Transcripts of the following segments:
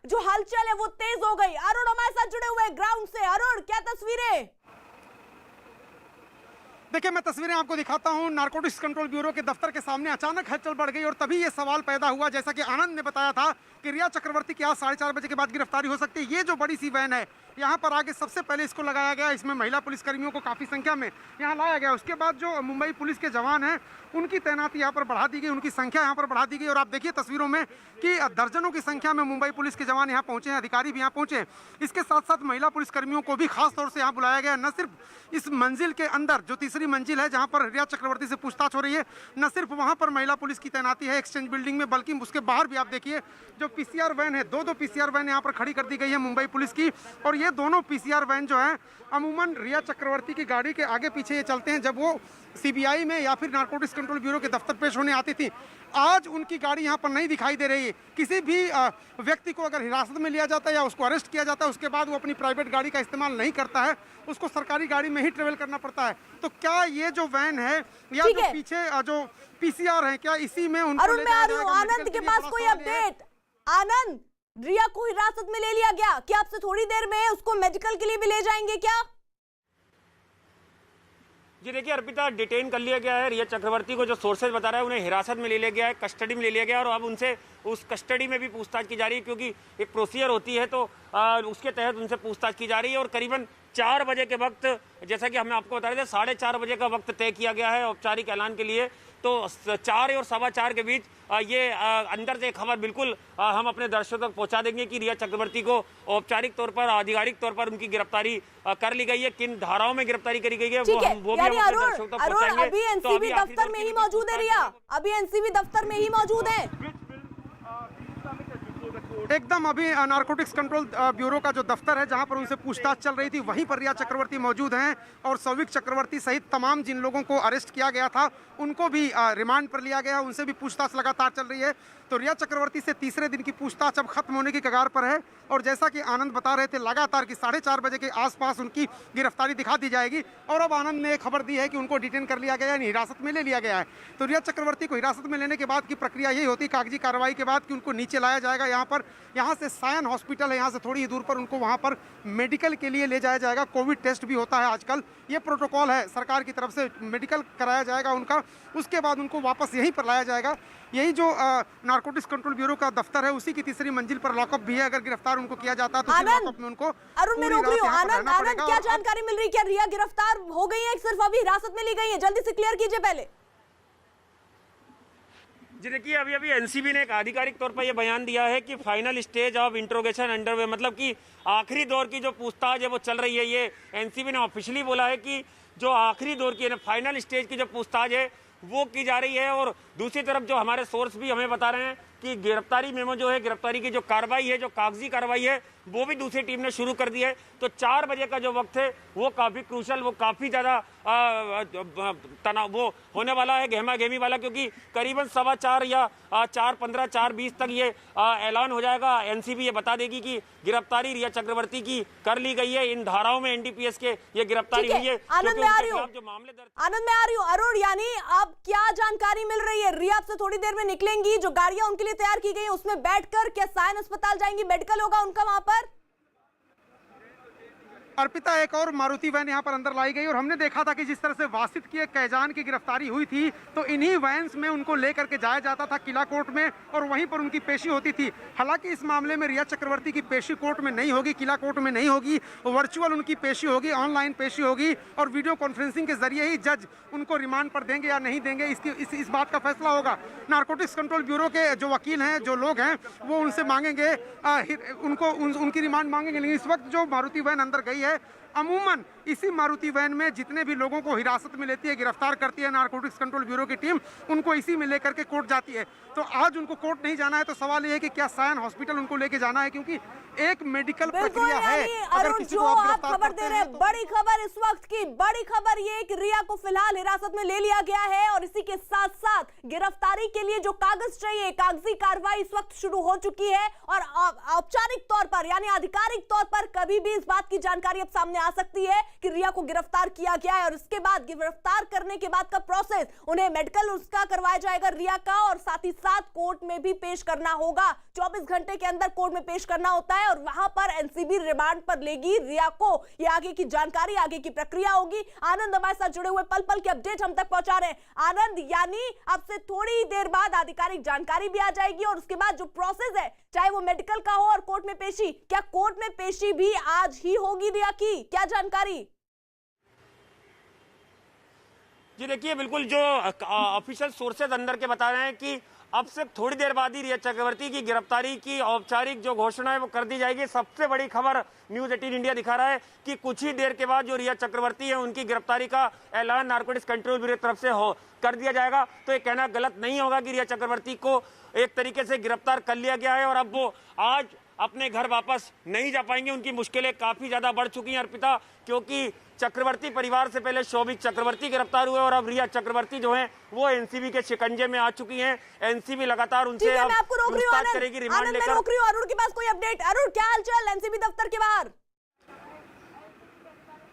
जो हलचल है वो तेज हो गई। अरुण हमारे साथ जुड़े हुए ग्राउंड से। अरुण, क्या तस्वीरें? देखिए, मैं तस्वीरें आपको दिखाता हूं। नारकोटिक्स कंट्रोल ब्यूरो के दफ्तर के सामने अचानक हलचल बढ़ गई और तभी ये सवाल पैदा हुआ, जैसा कि आनंद ने बताया था, कि रिया चक्रवर्ती की आज 4:30 बजे के बाद गिरफ्तारी हो सकती है। ये जो बड़ी सी वैन है, यहाँ पर आगे सबसे पहले इसको लगाया गया। इसमें महिला पुलिसकर्मियों को काफ़ी संख्या में यहाँ लाया गया। उसके बाद जो मुंबई पुलिस के जवान हैं, उनकी तैनाती यहाँ पर बढ़ा दी गई, उनकी संख्या यहाँ पर बढ़ा दी गई। और आप देखिए तस्वीरों में कि दर्जनों की संख्या में मुंबई पुलिस के जवान यहाँ पहुंचे हैं, अधिकारी भी यहाँ पहुंचे। इसके साथ साथ महिला पुलिसकर्मियों को भी खास तौर से यहाँ बुलाया गया। न सिर्फ इस मंजिल के अंदर, जो तीसरी मंजिल है जहाँ पर रिया चक्रवर्ती से पूछताछ हो रही है, न सिर्फ वहाँ पर महिला पुलिस की तैनाती है एक्सचेंज बिल्डिंग में, बल्कि उसके बाहर भी आप देखिए जो पीसीआर वैन है, दो पीसीआर वैन यहाँ पर खड़ी कर दी गई है मुंबई पुलिस की। और ये दोनों पीसीआर वैन जो है अमूमन रिया चक्रवर्ती की गाड़ी के आगे पीछे ये चलते हैं जब वो सीबीआई में या फिर नारकोटिक्स कंट्रोल ब्यूरो के दफ्तर पेश होने आती थी। आज उनकी गाड़ी यहाँ पर नहीं दिखाई दे रही है। किसी भी व्यक्ति को अगर हिरासत में लिया जाता है या उसको अरेस्ट किया जाता है, उसके बाद वो अपनी प्राइवेट गाड़ी का इस्तेमाल नहीं करता है, उसको सरकारी गाड़ी में ही ट्रेवल करना पड़ता है। तो क्या ये जो वैन है या जो पीछे जो पीसीआर है, क्या इसी में उनको ले जाया जाएगा? आनंद के पास कोई अपडेट? आनंद, रिया को हिरासत में ले लिया गया, क्या आपसे थोड़ी देर में उसको मेडिकल के लिए भी ले जाएंगे क्या? जी देखिए अर्पिता, डिटेन कर लिया गया है रिया चक्रवर्ती को। जो सोर्सेज बता रहा है उन्हें हिरासत में ले लिया गया है, कस्टडी में ले लिया गया है और अब उनसे उस कस्टडी में भी पूछताछ की जा रही है, क्योंकि एक प्रोसीजर होती है तो उसके तहत उनसे पूछताछ की जा रही है। और करीबन 4 बजे के वक्त, जैसा कि हमने आपको बता रहे थे, 4:30 बजे का वक्त तय किया गया है औपचारिक ऐलान के लिए। तो 4 और 4:15 के बीच ये अंदर से खबर बिल्कुल हम अपने दर्शकों तक पहुंचा देंगे कि रिया चक्रवर्ती को औपचारिक तौर पर, आधिकारिक तौर पर उनकी गिरफ्तारी कर ली गई है। किन धाराओं में गिरफ्तारी करी गई है वो भी हम अपने दर्शकों तक पहुंचाएंगे। अभी एनसीबी दफ्तर में ही मौजूद है रिया, अभी एनसीबी दफ्तर में ही मौजूद है। एकदम अभी नारकोटिक्स कंट्रोल ब्यूरो का जो दफ्तर है जहां पर उनसे पूछताछ चल रही थी, वहीं पर रिया चक्रवर्ती मौजूद हैं। और सौविक चक्रवर्ती सहित तमाम जिन लोगों को अरेस्ट किया गया था उनको भी रिमांड पर लिया गया, उनसे भी पूछताछ लगातार चल रही है। तो रिया चक्रवर्ती से तीसरे दिन की पूछताछ अब खत्म होने की कगार पर है। और जैसा कि आनंद बता रहे थे, लगातार कि 4:30 बजे के आसपास उनकी गिरफ्तारी दिखा दी जाएगी। और अब आनंद ने खबर दी है कि उनको डिटेन कर लिया गया है, हिरासत में ले लिया गया है। तो रिया चक्रवर्ती को हिरासत में लेने के बाद की प्रक्रिया यही होती है, कागजी कार्रवाई के बाद, कि उनको नीचे लाया जाएगा। यहाँ से सायन हॉस्पिटल है, यहाँ से थोड़ी ही दूर पर उनको वहाँ पर मेडिकल के लिए ले जाया जाएगा। कोविड टेस्ट भी होता है आजकल, ये प्रोटोकॉल है सरकार की तरफ से, मेडिकल कराया जाएगा उनका। उसके बाद उनको वापस यहीं पर लाया जाएगा। यही जो नारकोटिक्स कंट्रोल ब्यूरो का दफ्तर है, उसी की तीसरी मंजिल पर लॉकअप भी है। अगर गिरफ्तार उनको किया जाता है तो लॉकअप में उनको। अरुण, मैं रोक रही हूं। आनंद, क्या जानकारी मिल रही है? क्या रिया गिरफ्तार हो गई है, सिर्फ अभी हिरासत में ली गई है? जल्दी से क्लियर कीजिए पहले। जी देखिए, अभी एनसीबी ने एक आधिकारिक तौर पर यह बयान दिया है कि final stage of interrogation underway, मतलब कि आखिरी दौर की जो पूछताछ है वो चल रही है। ये एनसीबी ने ऑफिशियली बोला है कि जो आखिरी दौर की फाइनल स्टेज की जो पूछताछ है वो की जा रही है। और दूसरी तरफ जो हमारे सोर्स भी हमें बता रहे हैं कि गिरफ्तारी मेमो जो है, गिरफ्तारी की जो कार्रवाई है, जो कागजी कार्रवाई है, वो भी दूसरी टीम ने शुरू कर दी है। तो 4 बजे का जो वक्त है वो काफी क्रूशल, वो काफी ज्यादा तनाव वो होने वाला है, गहमा गहमी वाला, क्योंकि करीबन 4:15 या 4:15, 4:20 तक ये ऐलान हो जाएगा। एनसीबी ये बता देगी कि गिरफ्तारी रिया चक्रवर्ती की कर ली गई है, इन धाराओं में एनडीपीएस के ये गिरफ्तारी हुई है। आनंद में आ रही हूँ। अरुण, यानी अब क्या जानकारी मिल रही है? रिया से थोड़ी देर में निकलेंगी, जो गाड़ियां उनके लिए तैयार की गई हैं उसमें बैठकर क्या सायन अस्पताल जाएंगी, मेडिकल होगा उनका वहां पर? अर्पिता, एक और मारुति वैन यहाँ पर अंदर लाई गई और हमने देखा था कि जिस तरह से वासित की एक कैजान की गिरफ्तारी हुई थी, तो इन्हीं वैन्स में उनको लेकर के जाया जाता था किला कोर्ट में और वहीं पर उनकी पेशी होती थी। हालांकि इस मामले में रिया चक्रवर्ती की पेशी कोर्ट में नहीं होगी, किला कोर्ट में नहीं होगी, वर्चुअल उनकी पेशी होगी, ऑनलाइन पेशी होगी और वीडियो कॉन्फ्रेंसिंग के जरिए ही जज उनको रिमांड पर देंगे या नहीं देंगे, इस बात का फैसला होगा। नारकोटिक्स कंट्रोल ब्यूरो के जो वकील हैं, जो लोग हैं, वो उनसे मांगेंगे, उनकी रिमांड मांगेंगे। लेकिन इस वक्त जो मारुति वैन अंदर गई है, अमूमन इसी मारुति वैन में जितने भी लोगों को हिरासत में लेती है, गिरफ्तार करती है नारकोटिक्स कंट्रोल ब्यूरो की टीम, उनको इसी में लेकर के कोर्ट जाती है। तो आज उनको कोर्ट नहीं जाना है, तो सवाल ये है कि क्या सायन हॉस्पिटल उनको लेके जाना है, क्योंकि एक मेडिकल प्रक्रिया है। अरुण, जो आप खबर दे रहे हैं, बड़ी खबर इस वक्त की, बड़ी खबर ये कि रिया को फिलहाल हिरासत में ले लिया गया है और इसी के साथ साथ गिरफ्तारी के लिए जो कागज चाहिए, कागजी कार्रवाई इस वक्त शुरू हो चुकी है और औपचारिक तौर पर यानी आधिकारिक तौर पर कभी भी इस बात की जानकारी अब सामने आ सकती है कि रिया को गिरफ्तार किया गया है और इसके बाद गिरफ्तार करने के बाद का प्रोसेस, उन्हें मेडिकल उसका करवाया जाएगा रिया का, और साथ ही साथ कोर्ट में भी पेश करना होगा। 24 घंटे के अंदर कोर्ट में पेश करना होता है और वहां पर एनसीबी रिमांड पर लेगी रिया को। ये आगे की जानकारी, आगे की प्रक्रिया होगी। आनंद हमारे साथ जुड़े हुए पल पल की अपडेट हम तक पहुंचा रहे हैं। आनंद, यानी अब से थोड़ी देर बाद आधिकारिक जानकारी भी आ जाएगी और उसके बाद जो प्रोसेस है, चाहे वो मेडिकल का हो और कोर्ट में पेशी, क्या कोर्ट में पेशी भी आज ही होगी रिया की? क्या जानकारी? जी देखिए, बिल्कुल जो ऑफिशियल सोर्सेज अंदर के बता रहे हैं कि अब से थोड़ी देर बाद ही रिया चक्रवर्ती की गिरफ्तारी की औपचारिक जो घोषणा है वो कर दी जाएगी। सबसे बड़ी खबर न्यूज 18 इंडिया दिखा रहा है कि कुछ ही देर के बाद जो रिया चक्रवर्ती है उनकी गिरफ्तारी का ऐलान नारकोटिक्स कंट्रोल ब्यूरो की तरफ से कर दिया जाएगा। तो ये कहना गलत नहीं होगा कि रिया चक्रवर्ती को एक तरीके से गिरफ्तार कर लिया गया है और अब वो आज अपने घर वापस नहीं जा पाएंगे। उनकी मुश्किलें काफी ज्यादा बढ़ चुकी हैं अर्पिता, क्योंकि चक्रवर्ती परिवार से पहले शोभिक चक्रवर्ती गिरफ्तार हुए और अब रिया चक्रवर्ती जो हैं वो एनसीबी के शिकंजे में आ चुकी हैं। एनसीबी लगातार उनसे अब पूछताछ करेगी, रिमांड लेकर। अरुण के पास कोई अपडेट? अरुण, क्या हालचाल एनसीबी दफ्तर के बाहर?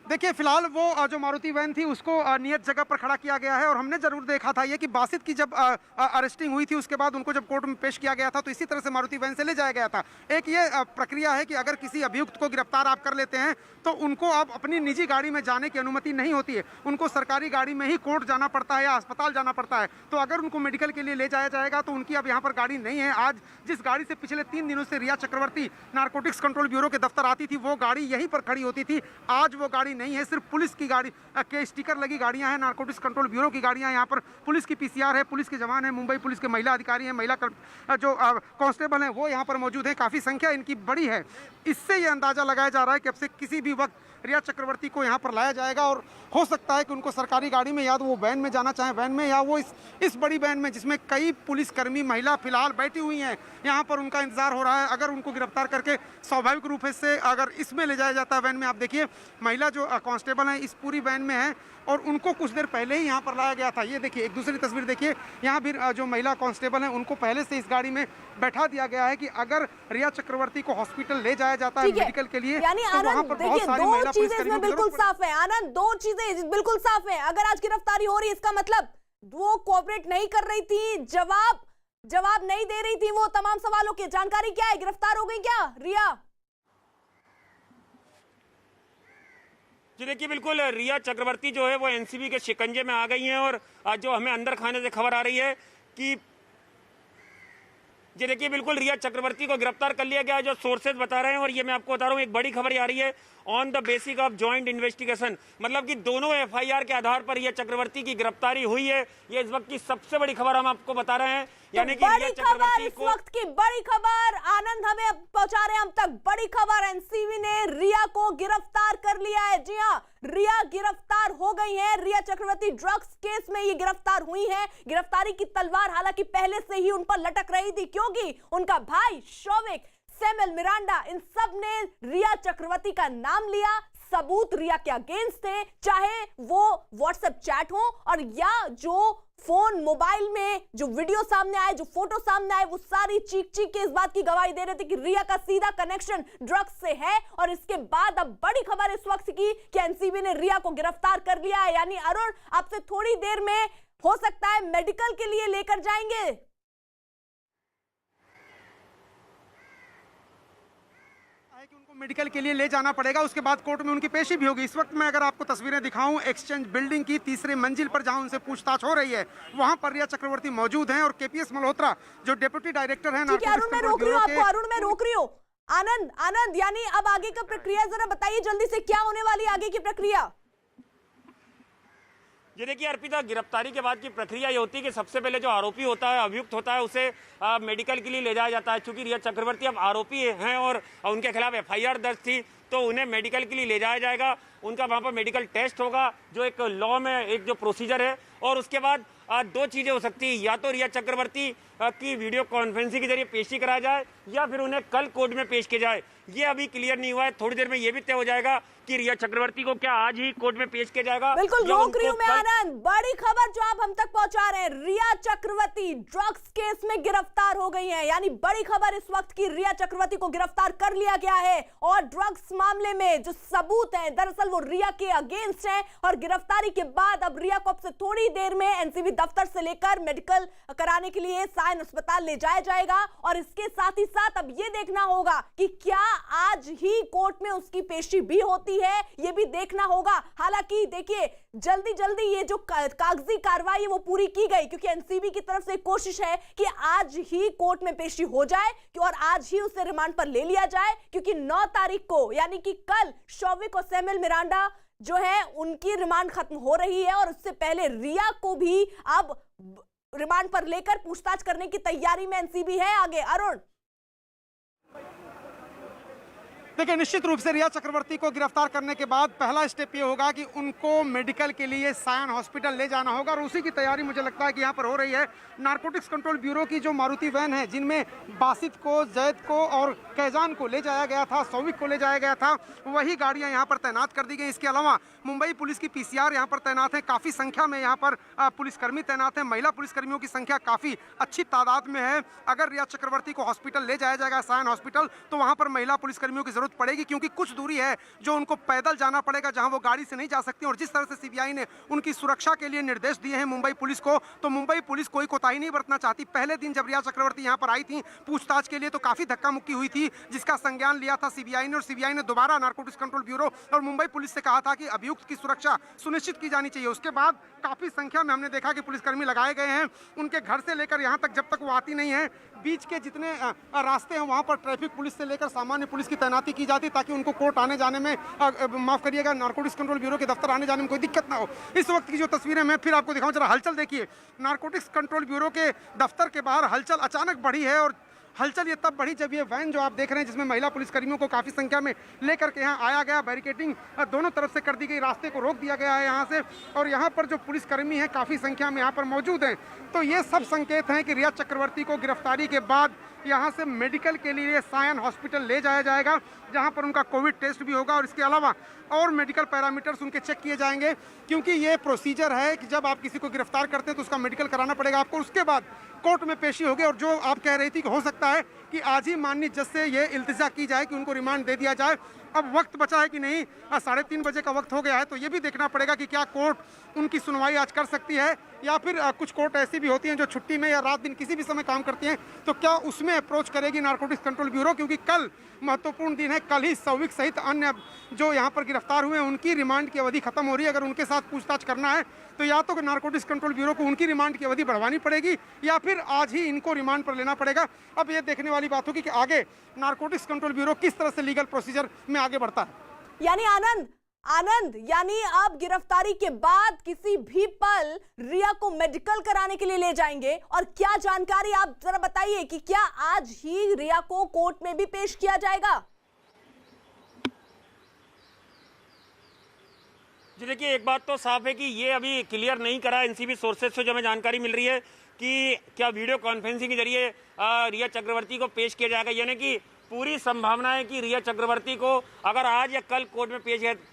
देखिए, फिलहाल वो जो मारुति वैन थी उसको नियत जगह पर खड़ा किया गया है और हमने जरूर देखा था ये कि बासित की जब अरेस्टिंग हुई थी उसके बाद उनको जब कोर्ट में पेश किया गया था तो इसी तरह से मारुति वैन से ले जाया गया था। एक ये प्रक्रिया है कि अगर किसी अभियुक्त को गिरफ्तार आप कर लेते हैं तो उनको अब अपनी निजी गाड़ी में जाने की अनुमति नहीं होती है, उनको सरकारी गाड़ी में ही कोर्ट जाना पड़ता है या अस्पताल जाना पड़ता है। तो अगर उनको मेडिकल के लिए ले जाया जाएगा तो उनकी अब यहाँ पर गाड़ी नहीं है। आज जिस गाड़ी से पिछले 3 दिनों से रिया चक्रवर्ती नारकोटिक्स कंट्रोल ब्यूरो के दफ्तर आती थी वो गाड़ी यहीं पर खड़ी होती थी, आज वो गाड़ी नहीं है। सिर्फ पुलिस की गाड़ी के स्टिकर लगी गाड़ियां हैं, नारकोटिक्स कंट्रोल ब्यूरो की गाड़ियां। यहाँ पर पुलिस की पीसीआर है, पुलिस के जवान है, मुंबई पुलिस के महिला अधिकारी हैं, महिला जो कांस्टेबल हैं वो यहाँ पर मौजूद है। काफ़ी संख्या इनकी बड़ी है। इससे ये अंदाज़ा लगाया जा रहा है कि अब से किसी भी वक्त रिया चक्रवर्ती को यहाँ पर लाया जाएगा और हो सकता है कि उनको सरकारी गाड़ी में या तो वो वैन में जाना चाहें, वैन में, या वो इस बड़ी वैन में जिसमें कई पुलिसकर्मी महिला फिलहाल बैठी हुई हैं, यहाँ पर उनका इंतजार हो रहा है। अगर उनको गिरफ्तार करके स्वाभाविक रूप से अगर इसमें ले जाया जाता है वैन में, आप देखिए महिला जो कांस्टेबल हैं इस पूरी वैन में है और उनको कुछ देर पहले ही यहाँ पर लाया गया था। ये देखिए, एक दूसरी तस्वीर देखिए, यहाँ भी जो महिला कांस्टेबल हैं उनको पहले से इस गाड़ी में बैठा दिया गया है कि अगर रिया चक्रवर्ती को हॉस्पिटल ले जाया जाता है मेडिकल के लिए तो वहाँ पर बहुत सारी महिला पुलिसकर्मियों की बिल्कुल साफ है। आनंद, 2 चीजें बिल्कुल साफ है। अगर आज गिरफ्तारी हो रही है इसका मतलब वो कोऑपरेट नहीं कर रही थी, जवाब नहीं दे रही थी वो तमाम सवालों की। जानकारी क्या है, गिरफ्तार हो गई क्या रिया? जी देखिए, बिल्कुल रिया चक्रवर्ती जो है वो एनसीबी के शिकंजे में आ गई हैं और आज जो हमें अंदर खाने से खबर आ रही है कि जी देखिए, बिल्कुल रिया चक्रवर्ती को गिरफ्तार कर लिया गया है, जो सोर्सेज बता रहे हैं। और ये मैं आपको बता रहा हूँ, एक बड़ी खबर आ रही है on the basic of joint investigation, मतलब कि दोनों एफआईआर के आधार पर रिया चक्रवर्ती की गिरफ्तारी हुई है। ये इस वक्त की सबसे बड़ी खबर हम आपको बता रहे हैं, यानी कि रिया चक्रवर्ती को इस वक्त की बड़ी खबर आनंद हमें पहुंचा रहे हैं हम तक। बड़ी खबर, एनसीबी ने रिया को गिरफ्तार कर लिया है। जी हाँ, रिया गिरफ्तार हो गई है। रिया चक्रवर्ती ड्रग्स केस में ये गिरफ्तार हुई है। गिरफ्तारी की तलवार हालांकि पहले से ही उन पर लटक रही थी, क्योंकि उनका भाई शोविक, सैमुअल मिरांडा, इन सब ने रिया चक्रवर्ती का नाम लिया। सबूत रिया के अगेंस्ट थे, चाहे वो व्हाट्सएप चैट हो और या जो फोन मोबाइल में जो वीडियो सामने आए, जो फोटो सामने आए, वो सारी चीख के इस बात की गवाही दे रहे थे कि रिया का सीधा कनेक्शन ड्रग्स से है। और इसके बाद अब बड़ी खबर इस वक्त की कि एनसीबी ने रिया को गिरफ्तार कर लिया है। यानी अरुण, अब से थोड़ी देर में हो सकता है मेडिकल के लिए लेकर जाएंगे। कि उनको मेडिकल के लिए ले जाना पड़ेगा, उसके बाद कोर्ट में उनकी पेशी भी होगी। इस वक्त मैं अगर आपको तस्वीरें दिखाऊं एक्सचेंज बिल्डिंग की 3री मंजिल पर जहां उनसे पूछताछ हो रही है, वहां पर रिया चक्रवर्ती मौजूद हैं और केपीएस मल्होत्रा जो डिप्टी डायरेक्टर हैं अरुण मैं रोक रही हूँ आनंद, यानी अब आगे का प्रक्रिया जरा बताइए जल्दी से, क्या होने वाली आगे की प्रक्रिया? ये देखिए अर्पिता, गिरफ्तारी के बाद की प्रक्रिया ये होती है कि सबसे पहले जो आरोपी होता है, अभियुक्त होता है, उसे मेडिकल के लिए ले जाया जाता है। चूंकि रिया चक्रवर्ती अब आरोपी हैं और उनके खिलाफ एफआईआर दर्ज थी, तो उन्हें मेडिकल के लिए ले जाया जाएगा। उनका वहाँ पर मेडिकल टेस्ट होगा, जो एक लॉ में एक जो प्रोसीजर है। और उसके बाद 2 चीज़ें हो सकती है, या तो रिया चक्रवर्ती कि वीडियो कॉन्फ्रेंसिंग के जरिए पेशी कराया जाए या फिर उन्हें कल कोर्ट में पेश किया जाए, ये अभी क्लियर नहीं हुआ है। थोड़ी देर में ये भी तय हो जाएगा कि रिया चक्रवर्ती को क्या आज ही कोर्ट में पेश किया जाएगा। बिल्कुल रोक रही हूं मैं आनंद, बड़ी खबर जो आप हम तक पहुंचा रहे हैं, रिया चक्रवर्ती ड्रग्स केस में गिरफ्तार हो गई हैं। यानी बड़ी खबर इस वक्त की, रिया चक्रवर्ती को गिरफ्तार कर लिया गया है और ड्रग्स मामले में जो सबूत हैं दरअसल वो रिया के अगेंस्ट हैं। और गिरफ्तारी के बाद अब रिया को अब से थोड़ी देर में एनसीबी दफ्तर से लेकर मेडिकल कराने के लिए सायन अस्पताल ले जाया जाएगा। और इसके साथ ही साथ अब ये देखना होगा कि क्या आज ही कोर्ट में उसकी पेशी भी होती है, ये भी देखना होगा। हालांकि देखिए जल्दी जल्दी ये जो कागजी कार्रवाई है वो पूरी की गई, क्योंकि एनसीबी की तरफ से कोशिश है कि आज ही कोर्ट में पेशी हो जाए और आज ही उसे रिमांड पर ले लिया जाए, क्योंकि 9 तारीख को यानी कि कल शौविक और सैमुअल मिरांडा जो है उनकी रिमांड खत्म हो रही है। और उससे पहले रिया को भी अब रिमांड पर लेकर पूछताछ करने की तैयारी में एनसीबी है। आगे अरुण। देखिए निश्चित रूप से रिया चक्रवर्ती को गिरफ्तार करने के बाद पहला स्टेप ये होगा कि उनको मेडिकल के लिए सायन हॉस्पिटल ले जाना होगा और उसी की तैयारी मुझे लगता है कि यहाँ पर हो रही है। नारकोटिक्स कंट्रोल ब्यूरो की जो मारुति वैन है जिनमें बासित को, जैद को और कैजान को ले जाया गया था, सौविक को ले जाया गया था, वही गाड़ियाँ यहाँ पर तैनात कर दी गई। इसके अलावा मुंबई पुलिस की पीसीआर यहाँ पर तैनात है, काफ़ी संख्या में यहाँ पर पुलिसकर्मी तैनात हैं। महिला पुलिसकर्मियों की संख्या काफ़ी अच्छी तादाद में है। अगर रिया चक्रवर्ती को हॉस्पिटल ले जाया जाएगा सायन हॉस्पिटल तो वहाँ पर महिला पुलिसकर्मियों की जरूरत पड़ेगी, क्योंकि कुछ दूरी है जो उनको पैदल जाना पड़ेगा, जहां वो गाड़ी से नहीं जा सकती। और जिस तरह से सीबीआई ने उनकी सुरक्षा के लिए निर्देश दिए हैं मुंबई पुलिस को, तो मुंबई पुलिस कोई कोताही नहीं बरतना चाहती। पहले दिन जब रिया चक्रवर्ती यहां पर आई थी पूछताछ के लिए तो काफी धक्का मुक्की हुई थी, जिसका संज्ञान लिया था सीबीआई ने। और सीबीआई ने दोबारा नारकोटिक्स कंट्रोल ब्यूरो और मुंबई पुलिस से कहा था कि अभियुक्त की सुरक्षा सुनिश्चित की जानी चाहिए। उसके बाद काफी संख्या में हमने देखा कि पुलिसकर्मी लगाए गए हैं उनके घर से लेकर यहाँ तक, जब तक वो आती नहीं है। बीच के जितने रास्ते हैं वहाँ पर ट्रैफिक पुलिस से लेकर सामान्य पुलिस की तैनाती की जाती ताकि उनको कोर्ट आने जाने में, माफ करिएगा, नारकोटिक्स कंट्रोल ब्यूरो के दफ्तर आने जाने में कोई दिक्कत ना हो। इस वक्त की जो तस्वीरें मैं फिर आपको दिखाऊं, जरा हलचल देखिए। नारकोटिक्स कंट्रोल ब्यूरो के दफ्तर के बाहर हलचल अचानक बढ़ी है और हलचल ये तब बढ़ी जब ये वैन जो आप देख रहे हैं जिसमें महिला पुलिसकर्मियों को काफ़ी संख्या में लेकर के यहाँ आया गया, बैरिकेडिंग दोनों तरफ से कर दी गई, रास्ते को रोक दिया गया है यहाँ से। और यहाँ पर जो पुलिसकर्मी हैं काफ़ी संख्या में यहाँ पर मौजूद हैं। तो ये सब संकेत हैं कि रिया चक्रवर्ती को गिरफ्तारी के बाद यहाँ से मेडिकल के लिए सायन हॉस्पिटल ले जाया जाएगा, जहाँ पर उनका कोविड टेस्ट भी होगा और इसके अलावा और मेडिकल पैरामीटर्स उनके चेक किए जाएंगे। क्योंकि ये प्रोसीजर है कि जब आप किसी को गिरफ्तार करते हैं तो उसका मेडिकल कराना पड़ेगा आपको, उसके बाद कोर्ट में पेशी होगी। और जो आप कह रही थी कि हो सकता है कि आज ही माननीय जज से ये इल्तिजा की जाए कि उनको रिमांड दे दिया जाए। अब वक्त बचा है कि नहीं, 3:30 बजे का वक्त हो गया है, तो ये भी देखना पड़ेगा कि क्या कोर्ट उनकी सुनवाई आज कर सकती है या फिर कुछ कोर्ट ऐसी भी होती हैं जो छुट्टी में या रात दिन किसी भी समय काम करती हैं, तो क्या उसमें अप्रोच करेगी नारकोटिक्स कंट्रोल ब्यूरो। क्योंकि कल महत्वपूर्ण दिन है, कल ही सौविक सहित अन्य जो यहाँ पर गिरफ्तार हुए हैं उनकी रिमांड की अवधि खत्म हो रही है। अगर उनके साथ पूछताछ करना है तो या तो नारकोटिक्स कंट्रोल ब्यूरो को उनकी रिमांड की अवधि बढ़वानी पड़ेगी या फिर आज ही इनको रिमांड पर लेना पड़ेगा। अब ये देखने वाली बात होगी कि आगे नारकोटिक्स कंट्रोल ब्यूरो किस तरह से लीगल प्रोसीजर में आगे बढ़ता है। यानी आनंद यानी अब गिरफ्तारी के बाद किसी भी पल रिया को मेडिकल कराने के लिए ले जाएंगे। और क्या जानकारी आप जरा बताइए कि क्या आज ही रिया को कोर्ट में भी पेश किया जाएगा? जी देखिए, एक बात तो साफ है कि ये अभी क्लियर नहीं करा एनसीबी सोर्सेज से जो हमें जानकारी मिल रही है कि क्या वीडियो कॉन्फ्रेंसिंग के जरिए रिया चक्रवर्ती को पेश किया जाएगा। यानी कि पूरी संभावना है कि रिया चक्रवर्ती को अगर आज या कल कोर्ट में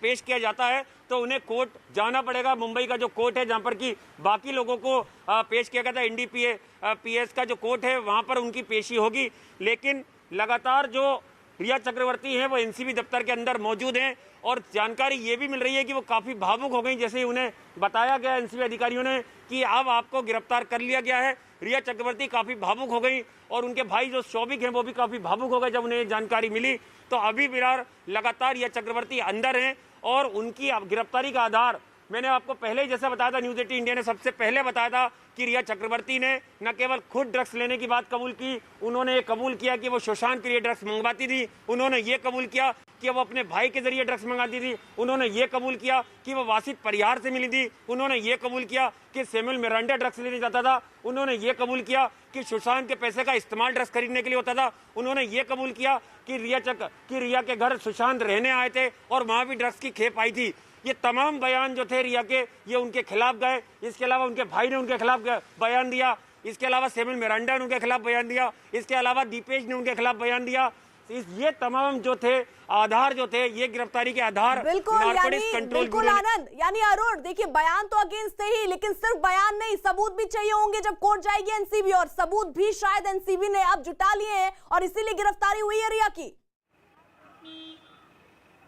पेश किया जाता है तो उन्हें कोर्ट जाना पड़ेगा। मुंबई का जो कोर्ट है जहां पर कि बाकी लोगों को पेश किया गया था, एनडीपीए पीएस का जो कोर्ट है वहां पर उनकी पेशी होगी। लेकिन लगातार जो रिया चक्रवर्ती हैं वो एनसीबी दफ्तर के अंदर मौजूद हैं और जानकारी ये भी मिल रही है कि वो काफ़ी भावुक हो गई। जैसे ही उन्हें बताया गया एनसीबी अधिकारियों ने कि अब आपको गिरफ्तार कर लिया गया है, रिया चक्रवर्ती काफ़ी भावुक हो गई और उनके भाई जो शौविक हैं वो भी काफ़ी भावुक हो गए जब उन्हें जानकारी मिली। तो अभी फिलहाल लगातार रिया चक्रवर्ती अंदर हैं और उनकी गिरफ्तारी का आधार मैंने आपको पहले ही जैसा बताया था, न्यूज़ 18 इंडिया ने सबसे पहले बताया था कि रिया चक्रवर्ती ने न केवल खुद ड्रग्स लेने की बात कबूल की, उन्होंने ये कबूल किया कि वो सुशांत के लिए ड्रग्स मंगवाती थी, उन्होंने ये कबूल किया कि वो अपने भाई के जरिए ड्रग्स मंगाती थी, उन्होंने ये कबूल किया कि वो वासित परिहार से मिली थी, उन्होंने ये कबूल किया कि सैमुअल मिरांडा ड्रग्स लेने जाता था, उन्होंने ये कबूल किया कि सुशांत के पैसे का इस्तेमाल ड्रग्स खरीदने के लिए होता था, उन्होंने ये कबूल किया कि रिया के घर सुशांत रहने आए थे और वहाँ भी ड्रग्स की खेप आई थी। ये तमाम बयान जो थे रिया के, ये उनके खिलाफ गए। इसके अलावा उनके भाई ने उनके खिलाफ बयान दिया। इसके अलावा सेमिल मिरांडा ने उनके खिलाफ बयान दिया, इसके अलावा दीपेश ने उनके खिलाफ बयान दिया। ये तमाम जो थे आधार जो थे, ये गिरफ्तारी के आधार बिल्कुल आनंद, यानी अरुण देखिए बयान तो अगेंस्ट थे ही, लेकिन सिर्फ बयान नहीं, सबूत भी चाहिए होंगे जब कोर्ट जाएगी एनसीबी, और सबूत भी शायद एनसीबी ने अब जुटा लिए हैं और इसीलिए गिरफ्तारी हुई है रिया की।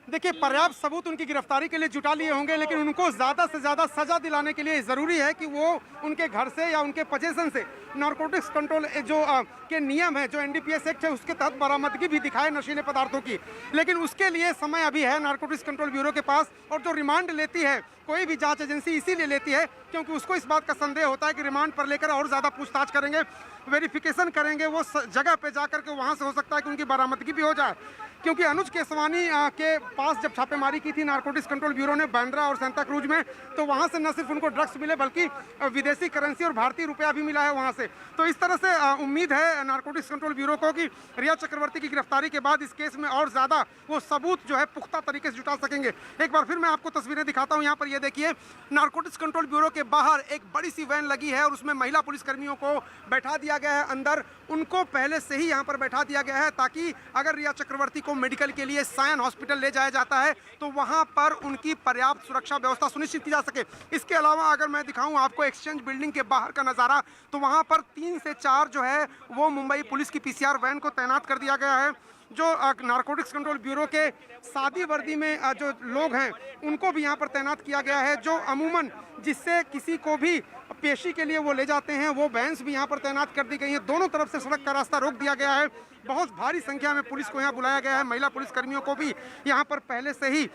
देखिए पर्याप्त सबूत उनकी गिरफ्तारी के लिए जुटा लिए होंगे, लेकिन उनको ज्यादा से ज्यादा सजा दिलाने के लिए जरूरी है कि वो उनके घर से या उनके पोजीशन से नारकोटिक्स कंट्रोल जो के नियम है, जो एनडीपीएस एक्ट है उसके तहत बरामदगी भी दिखाए नशीले पदार्थों की। लेकिन उसके लिए समय अभी है नारकोटिक्स कंट्रोल ब्यूरो के पास, और जो रिमांड लेती है कोई भी जांच एजेंसी इसीलिए लेती है क्योंकि उसको इस बात का संदेह होता है कि रिमांड पर लेकर और ज्यादा पूछताछ करेंगे, वेरिफिकेशन करेंगे, वो जगह पे जाकर के वहां से हो सकता है कि उनकी बरामदगी भी हो जाए। क्योंकि अनुज केसवानी के पास जब छापेमारी की थी नारकोटिक्स कंट्रोल ब्यूरो ने बांद्रा और सांता क्रूज में, तो वहां से न सिर्फ उनको ड्रग्स मिले बल्कि विदेशी करेंसी और भारतीय रुपया भी मिला है वहां से। तो इस तरह से उम्मीद है नारकोटिक्स कंट्रोल ब्यूरो को कि रिया चक्रवर्ती की गिरफ्तारी के बाद इस केस में और ज्यादा वो सबूत जो है पुख्ता तरीके से जुटा सकेंगे। एक बार फिर मैं आपको तस्वीरें दिखाता हूँ, यहाँ पर ये देखिए नारकोटिक्स कंट्रोल ब्यूरो के बाहर एक बड़ी सी वैन लगी है और उसमें महिला पुलिसकर्मियों को बैठा दिया गया है अंदर। उनको पहले से ही यहाँ पर बैठा दिया गया है ताकि अगर रिया चक्रवर्ती को मेडिकल के लिए सायन हॉस्पिटल ले जाया जाता है तो वहां पर उनकी पर्याप्त सुरक्षा व्यवस्था सुनिश्चित की जा सके। इसके अलावा अगर मैं दिखाऊं आपको एक्सचेंज बिल्डिंग के बाहर का नज़ारा, तो वहां पर 3 से 4 जो है वो मुंबई पुलिस की पीसीआर वैन को तैनात कर दिया गया है। जो नारकोटिक्स कंट्रोल ब्यूरो के सादी वर्दी में जो लोग हैं उनको भी यहाँ पर तैनात किया गया है, जो अमूमन जिससे किसी को भी पेशी के लिए वो ले जाते हैं, वो वैन्स भी यहाँ पर तैनात कर दी गई हैं। दोनों तरफ से सड़क का रास्ता रोक दिया गया है। बहुत भारी संख्या में पुलिस को यहाँ बुलाया गया है, महिला पुलिसकर्मियों को भी यहाँ पर पहले से ही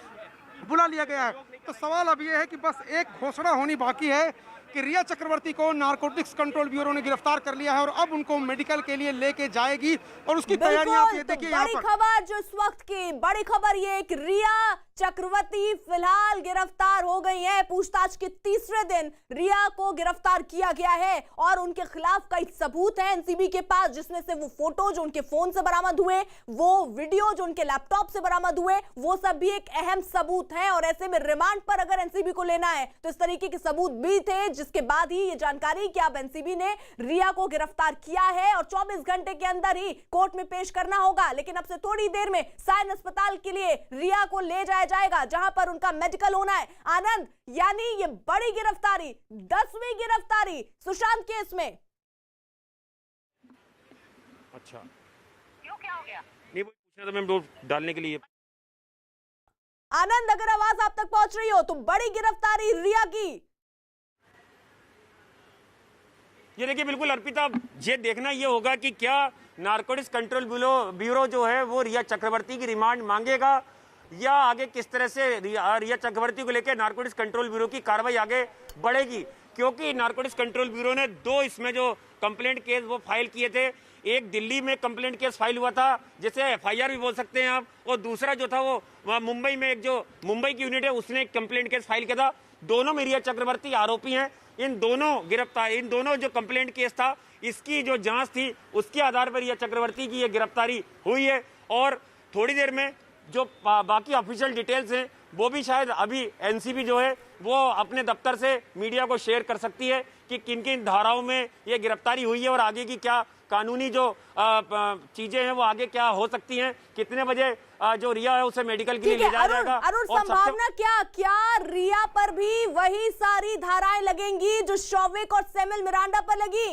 बुला लिया गया है। तो सवाल अब ये है कि बस एक घोषणा होनी बाकी है कि रिया चक्रवर्ती को नारकोटिक्स कंट्रोल ब्यूरो ने गिरफ्तार कर लिया है और अब उनको मेडिकल के लिए लेके जाएगी और उसकी तैयारियां आप ये देखिए। बड़ी खबर जो इस वक्त की बड़ी खबर ये कि रिया चक्रवर्ती फिलहाल गिरफ्तार हो गई है। पूछताछ के तीसरे दिन रिया को गिरफ्तार किया गया है और उनके खिलाफ कई सबूत हैं एनसीबी के पास, जिसमें से वो फोटो जो उनके फोन से बरामद हुए, वो वीडियो जो उनके लैपटॉप से बरामद हुए, वो सब भी एक अहम सबूत है। और ऐसे में रिमांड पर अगर एनसीबी को लेना है तो इस तरीके के सबूत भी थे, जिसके बाद ही ये जानकारी कि अब एनसीबी ने रिया को गिरफ्तार किया है और 24 घंटे के अंदर ही कोर्ट में पेश करना होगा। लेकिन अब से थोड़ी देर में सायन अस्पताल के लिए रिया को ले जाया जाएगा जहां पर उनका मेडिकल होना है। आनंद, यानी ये बड़ी गिरफ्तारी, 10वीं गिरफ्तारी सुशांत केस में। अच्छा, क्यों, क्या हो गया? नहीं, वो पूछना था मैम, डोर डालने के लिए। आनंद, अगर आवाज आप तक पहुंच रही हो तो बड़ी गिरफ्तारी रिया की। ये देखिए बिल्कुल अर्पिता, ये देखना ये होगा कि क्या नारकोटिक्स कंट्रोल ब्यूरो जो है वो रिया चक्रवर्ती की रिमांड मांगेगा या आगे किस तरह से रिया चक्रवर्ती को लेकर नारकोटिक्स कंट्रोल ब्यूरो की कार्रवाई आगे बढ़ेगी। क्योंकि नारकोटिक्स कंट्रोल ब्यूरो ने 2 इसमें जो कंप्लेंट केस वो फाइल किए थे, एक दिल्ली में कंप्लेंट केस फाइल हुआ था जिसे एफआईआर भी बोल सकते हैं आप, और दूसरा जो था वो मुंबई में एक जो मुंबई की यूनिट है उसने एक कंप्लेंट केस फाइल किया था। दोनों में रिया चक्रवर्ती आरोपी हैं। इन दोनों जो कंप्लेंट केस था इसकी जो जांच थी उसके आधार पर रिया चक्रवर्ती की ये गिरफ्तारी हुई है। और थोड़ी देर में जो बाकी ऑफिशियल डिटेल्स हैं वो भी शायद अभी एनसीबी जो है वो अपने दफ्तर से मीडिया को शेयर कर सकती है कि किन किन धाराओं में ये गिरफ्तारी हुई है और आगे की क्या कानूनी जो चीजें हैं वो आगे क्या हो सकती हैं, कितने बजे जो रिया है उसे मेडिकल के लिए ले जाया जाएगा। अरुण, संभावना क्या रिया पर भी वही सारी धाराएं लगेंगी जो शौविक और सेमिल मिरांडा पर लगी?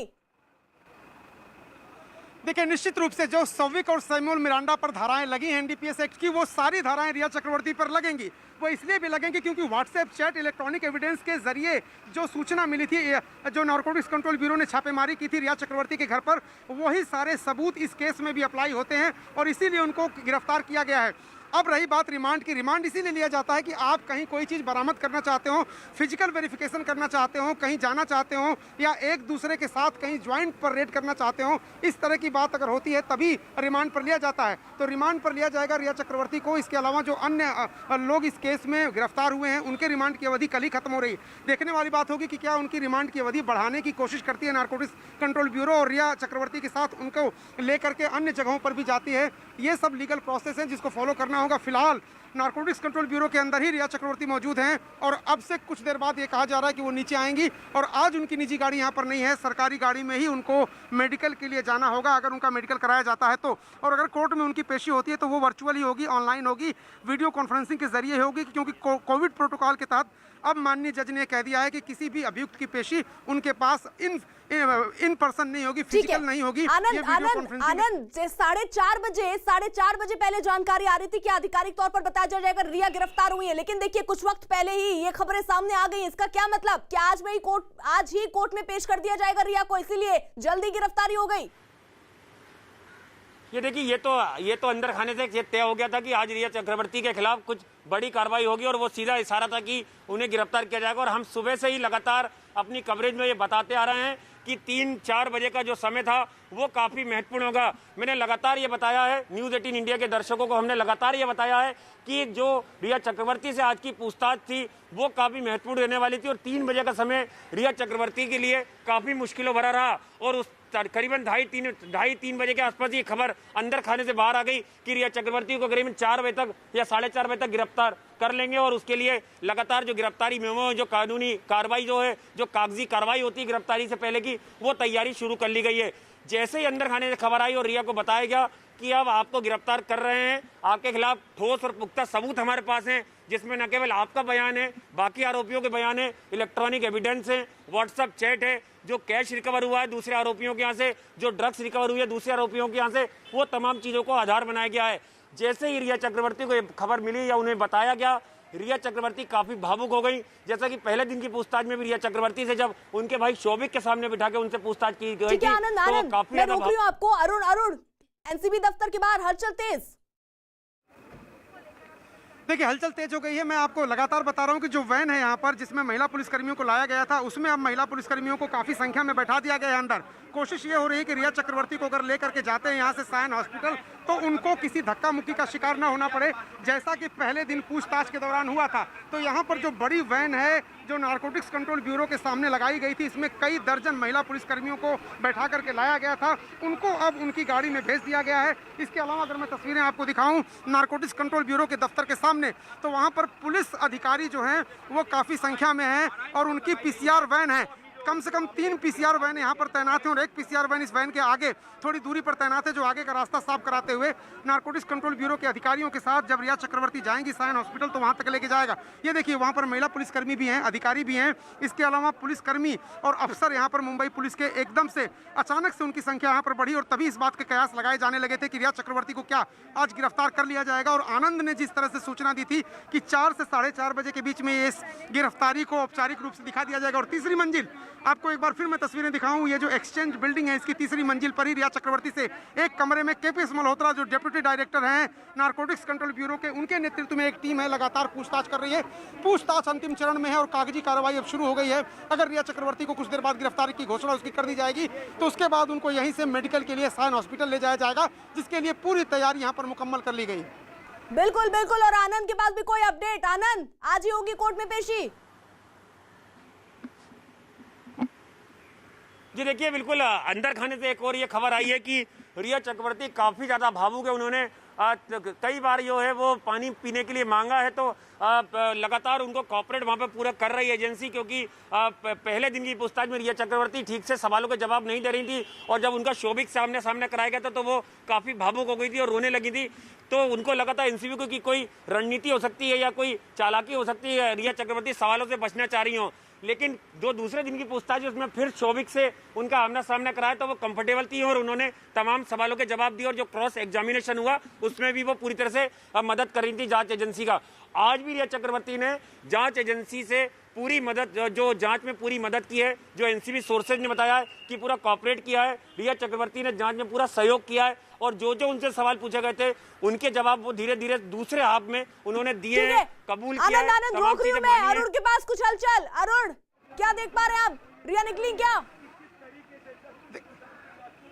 देखिए निश्चित रूप से जो शौविक और सैमुअल मिरांडा पर धाराएं लगी हैं एनडीपीएस एक्ट की, वो सारी धाराएं रिया चक्रवर्ती पर लगेंगी। वो इसलिए भी लगेंगी क्योंकि व्हाट्सएप चैट, इलेक्ट्रॉनिक एविडेंस के जरिए जो सूचना मिली थी, जो नारकोटिक्स कंट्रोल ब्यूरो ने छापेमारी की थी रिया चक्रवर्ती के घर पर, वही सारे सबूत इस केस में भी अप्लाई होते हैं और इसीलिए उनको गिरफ्तार किया गया है। अब रही बात रिमांड की, रिमांड इसीलिए लिया जाता है कि आप कहीं कोई चीज़ बरामद करना चाहते हो, फिजिकल वेरिफिकेशन करना चाहते हो, कहीं जाना चाहते हो या एक दूसरे के साथ कहीं ज्वाइंट पर रेड करना चाहते हो, इस तरह की बात अगर होती है तभी रिमांड पर लिया जाता है। तो रिमांड पर लिया जाएगा रिया चक्रवर्ती को। इसके अलावा जो अन्य लोग इस केस में गिरफ्तार हुए हैं उनके रिमांड की अवधि कल ही खत्म हो रही। देखने वाली बात होगी कि क्या उनकी रिमांड की अवधि बढ़ाने की कोशिश करती है नारकोटिक्स कंट्रोल ब्यूरो और रिया चक्रवर्ती के साथ उनको लेकर के अन्य जगहों पर भी जाती है। ये सब लीगल प्रोसेस है जिसको फॉलो करना देखना होगा। फिलहाल नारकोटिक्स कंट्रोल ब्यूरो के अंदर ही रिया चक्रवर्ती मौजूद हैं और अब से कुछ देर बाद ये कहा जा रहा है कि वो नीचे आएंगी और आज उनकी निजी गाड़ी यहाँ पर नहीं है, सरकारी गाड़ी में ही उनको मेडिकल के लिए जाना होगा, अगर उनका मेडिकल कराया जाता है तो। और अगर कोर्ट में उनकी पेशी होती है तो वो वर्चुअल ही होगी, ऑनलाइन होगी, वीडियो कॉन्फ्रेंसिंग के जरिए होगी, क्योंकि कोविड प्रोटोकॉल के तहत अब माननीय जज ने कह दिया है कि किसी भी अभियुक्त की पेशी उनके पास इन पर्सन नहीं होगी, फिजिकल नहीं होगी। आनंद 4:30 बजे पहले जानकारी आ रही थी कि आधिकारिक तौर पर बताया जाएगा रिया गिरफ्तार हुई है, लेकिन देखिए कुछ वक्त पहले ही ये खबरें सामने आ गई। इसका क्या मतलब? क्या आज ही कोर्ट में पेश कर दिया जाएगा रिया को, इसीलिए जल्दी गिरफ्तारी हो गई? ये देखिए, ये तो अंदर खाने से ये तय हो गया था कि आज रिया चक्रवर्ती के खिलाफ कुछ बड़ी कार्रवाई होगी और वो सीधा इशारा था कि उन्हें गिरफ्तार किया जाएगा। और हम सुबह से ही लगातार अपनी कवरेज में ये बताते आ रहे हैं कि 3-4 बजे का जो समय था वो काफ़ी महत्वपूर्ण होगा। मैंने लगातार ये बताया है, न्यूज़ 18 इंडिया के दर्शकों को हमने लगातार ये बताया है कि जो रिया चक्रवर्ती से आज की पूछताछ थी वो काफ़ी महत्वपूर्ण रहने वाली थी और 3 बजे का समय रिया चक्रवर्ती के लिए काफ़ी मुश्किलों भरा रहा। और उस करीबन 2:30-3 बजे के आसपास ये खबर अंदर खाने से बाहर आ गई कि रिया चक्रवर्ती को करीबन 4 बजे तक या 4:30 बजे तक गिरफ्तार कर लेंगे और उसके लिए लगातार जो गिरफ्तारी मेमो, जो कानूनी कार्रवाई जो है, जो कागजी कार्रवाई होती है गिरफ्तारी से पहले की, वो तैयारी शुरू कर ली गई है। जैसे ही अंदर खाने से खबर आई और रिया को बताया गया कि अब आपको गिरफ्तार कर रहे हैं, आपके खिलाफ ठोस और पुख्ता सबूत हमारे पास हैं, जिसमें न केवल आपका बयान है, बाकी आरोपियों के बयान है, इलेक्ट्रॉनिक एविडेंस है, व्हाट्सएप चैट है, जो कैश रिकवर हुआ है दूसरे आरोपियों के यहाँ से, जो ड्रग्स रिकवर हुई है दूसरे आरोपियों के यहाँ से, वो तमाम चीज़ों को आधार बनाया गया है। जैसे ही रिया चक्रवर्ती को खबर मिली या उन्हें बताया गया, रिया चक्रवर्ती काफी भावुक हो गई। जैसा कि पहले दिन की पूछताछ में भी रिया चक्रवर्ती से जब उनके भाई शोभिक के सामने बिठा के उनसे पूछताछ की गई थी, तो काफी मैं रोक रही हूं आपको। अरुण, एनसीबी दफ्तर के बाहर हलचल तेज। देखिए, हलचल तेज हो गई है। मैं आपको लगातार बता रहा हूं कि जो वैन है यहाँ पर जिसमें महिला पुलिसकर्मियों को लाया गया था, उसमें अब महिला पुलिसकर्मियों को काफी संख्या में बैठा दिया गया है अंदर। कोशिश ये हो रही है कि रिया चक्रवर्ती को अगर लेकर के जाते हैं यहाँ से सायन हॉस्पिटल तो उनको किसी धक्का मुक्की का शिकार न होना पड़े, जैसा कि पहले दिन पूछताछ के दौरान हुआ था। तो यहाँ पर जो बड़ी वैन है जो नारकोटिक्स कंट्रोल ब्यूरो के सामने लगाई गई थी, इसमें कई दर्जन महिला पुलिसकर्मियों को बैठा करके लाया गया था, उनको अब उनकी गाड़ी में भेज दिया गया है। इसके अलावा अगर मैं तस्वीरें आपको दिखाऊं नारकोटिक्स कंट्रोल ब्यूरो के दफ्तर के सामने, तो वहाँ पर पुलिस अधिकारी जो हैं वो काफ़ी संख्या में हैं और उनकी पीसीआर वैन है। कम से कम 3 पीसीआर वैन यहाँ पर तैनात हैं और एक पीसीआर वैन इस वैन के आगे थोड़ी दूरी पर तैनात है, जो आगे का रास्ता साफ कराते हुए नारकोटिक्स कंट्रोल ब्यूरो के अधिकारियों के साथ जब रिया चक्रवर्ती जाएंगी सायन हॉस्पिटल तो वहाँ तक लेके जाएगा। ये देखिए, वहाँ पर महिला पुलिसकर्मी भी हैं, अधिकारी भी हैं। इसके अलावा पुलिसकर्मी और अफसर यहाँ पर मुंबई पुलिस के एकदम से अचानक से उनकी संख्या यहाँ पर बढ़ी और तभी इस बात के कयास लगाए जाने लगे थे कि रिया चक्रवर्ती को क्या आज गिरफ्तार कर लिया जाएगा। और आनंद ने जिस तरह से सूचना दी थी कि 4 से 4:30 बजे के बीच में इस गिरफ्तारी को औपचारिक रूप से दिखा दिया जाएगा। और तीसरी मंजिल, आपको एक बार फिर मैं तस्वीरें दिखाऊं, ये जो एक्सचेंज बिल्डिंग है इसकी तीसरी मंजिल पर ही रिया चक्रवर्ती से एक कमरे में केपीएस मल्होत्रा जो डिप्टी डायरेक्टर हैं नारकोटिक्स कंट्रोल ब्यूरो के, उनके नेतृत्व में एक टीम है, लगातार पूछताछ कर रही है। पूछताछ अंतिम चरण में है और कागजी कार्रवाई अब शुरू हो गई है। अगर रिया चक्रवर्ती को कुछ देर बाद गिरफ्तारी की घोषणा उसकी कर दी जाएगी तो उसके बाद उनको यहीं से मेडिकल के लिए सायन हॉस्पिटल ले जाया जाएगा, जिसके लिए पूरी तैयारी यहाँ पर मुकम्मल कर ली गई। बिल्कुल। और आनंद के पास भी कोई अपडेट? आनंद, आज ही होगी कोर्ट में पेशी? जी देखिए, बिल्कुल अंदर खाने से एक और ये खबर आई है कि रिया चक्रवर्ती काफ़ी ज़्यादा भावुक है। उन्होंने कई बार जो है वो पानी पीने के लिए मांगा है, तो लगातार उनको कॉर्पोरेट वहाँ पे पूरा कर रही है एजेंसी, क्योंकि पहले दिन की पूछताछ में रिया चक्रवर्ती ठीक से सवालों के जवाब नहीं दे रही थी और जब उनका शोभिक सामने कराया गया था तो वो काफ़ी भावुक हो गई थी और रोने लगी थी। तो उनको लगा था एनसीबी को कि कोई रणनीति हो सकती है या कोई चालाकी हो सकती है, रिया चक्रवर्ती सवालों से बचना चाह रही हो। लेकिन जो दूसरे दिन की पूछताछ उसमें फिर शोभिक से उनका आमना सामना कराया तो वो कंफर्टेबल थी और उन्होंने तमाम सवालों के जवाब दिए और जो क्रॉस एग्जामिनेशन हुआ उसमें भी वो पूरी तरह से मदद कर रही थी जांच एजेंसी का। आज भी रिया चक्रवर्ती ने जांच एजेंसी से पूरी मदद, जो जांच में पूरी मदद की है, जो एनसीबी सोर्सेज ने बताया है कि पूरा कॉपरेट किया है। रिया चक्रवर्ती ने जांच में पूरा सहयोग किया है और जो उनसे सवाल पूछे गए थे उनके जवाब वो धीरे धीरे दूसरे हाफ में उन्होंने दिए हैं, कबूल किया है। आनंद रोक रही हूं मैं, अरुण के पास कुछ हलचल। अरुण, क्या देख पा रहे हैं आप? रिया निकली क्या?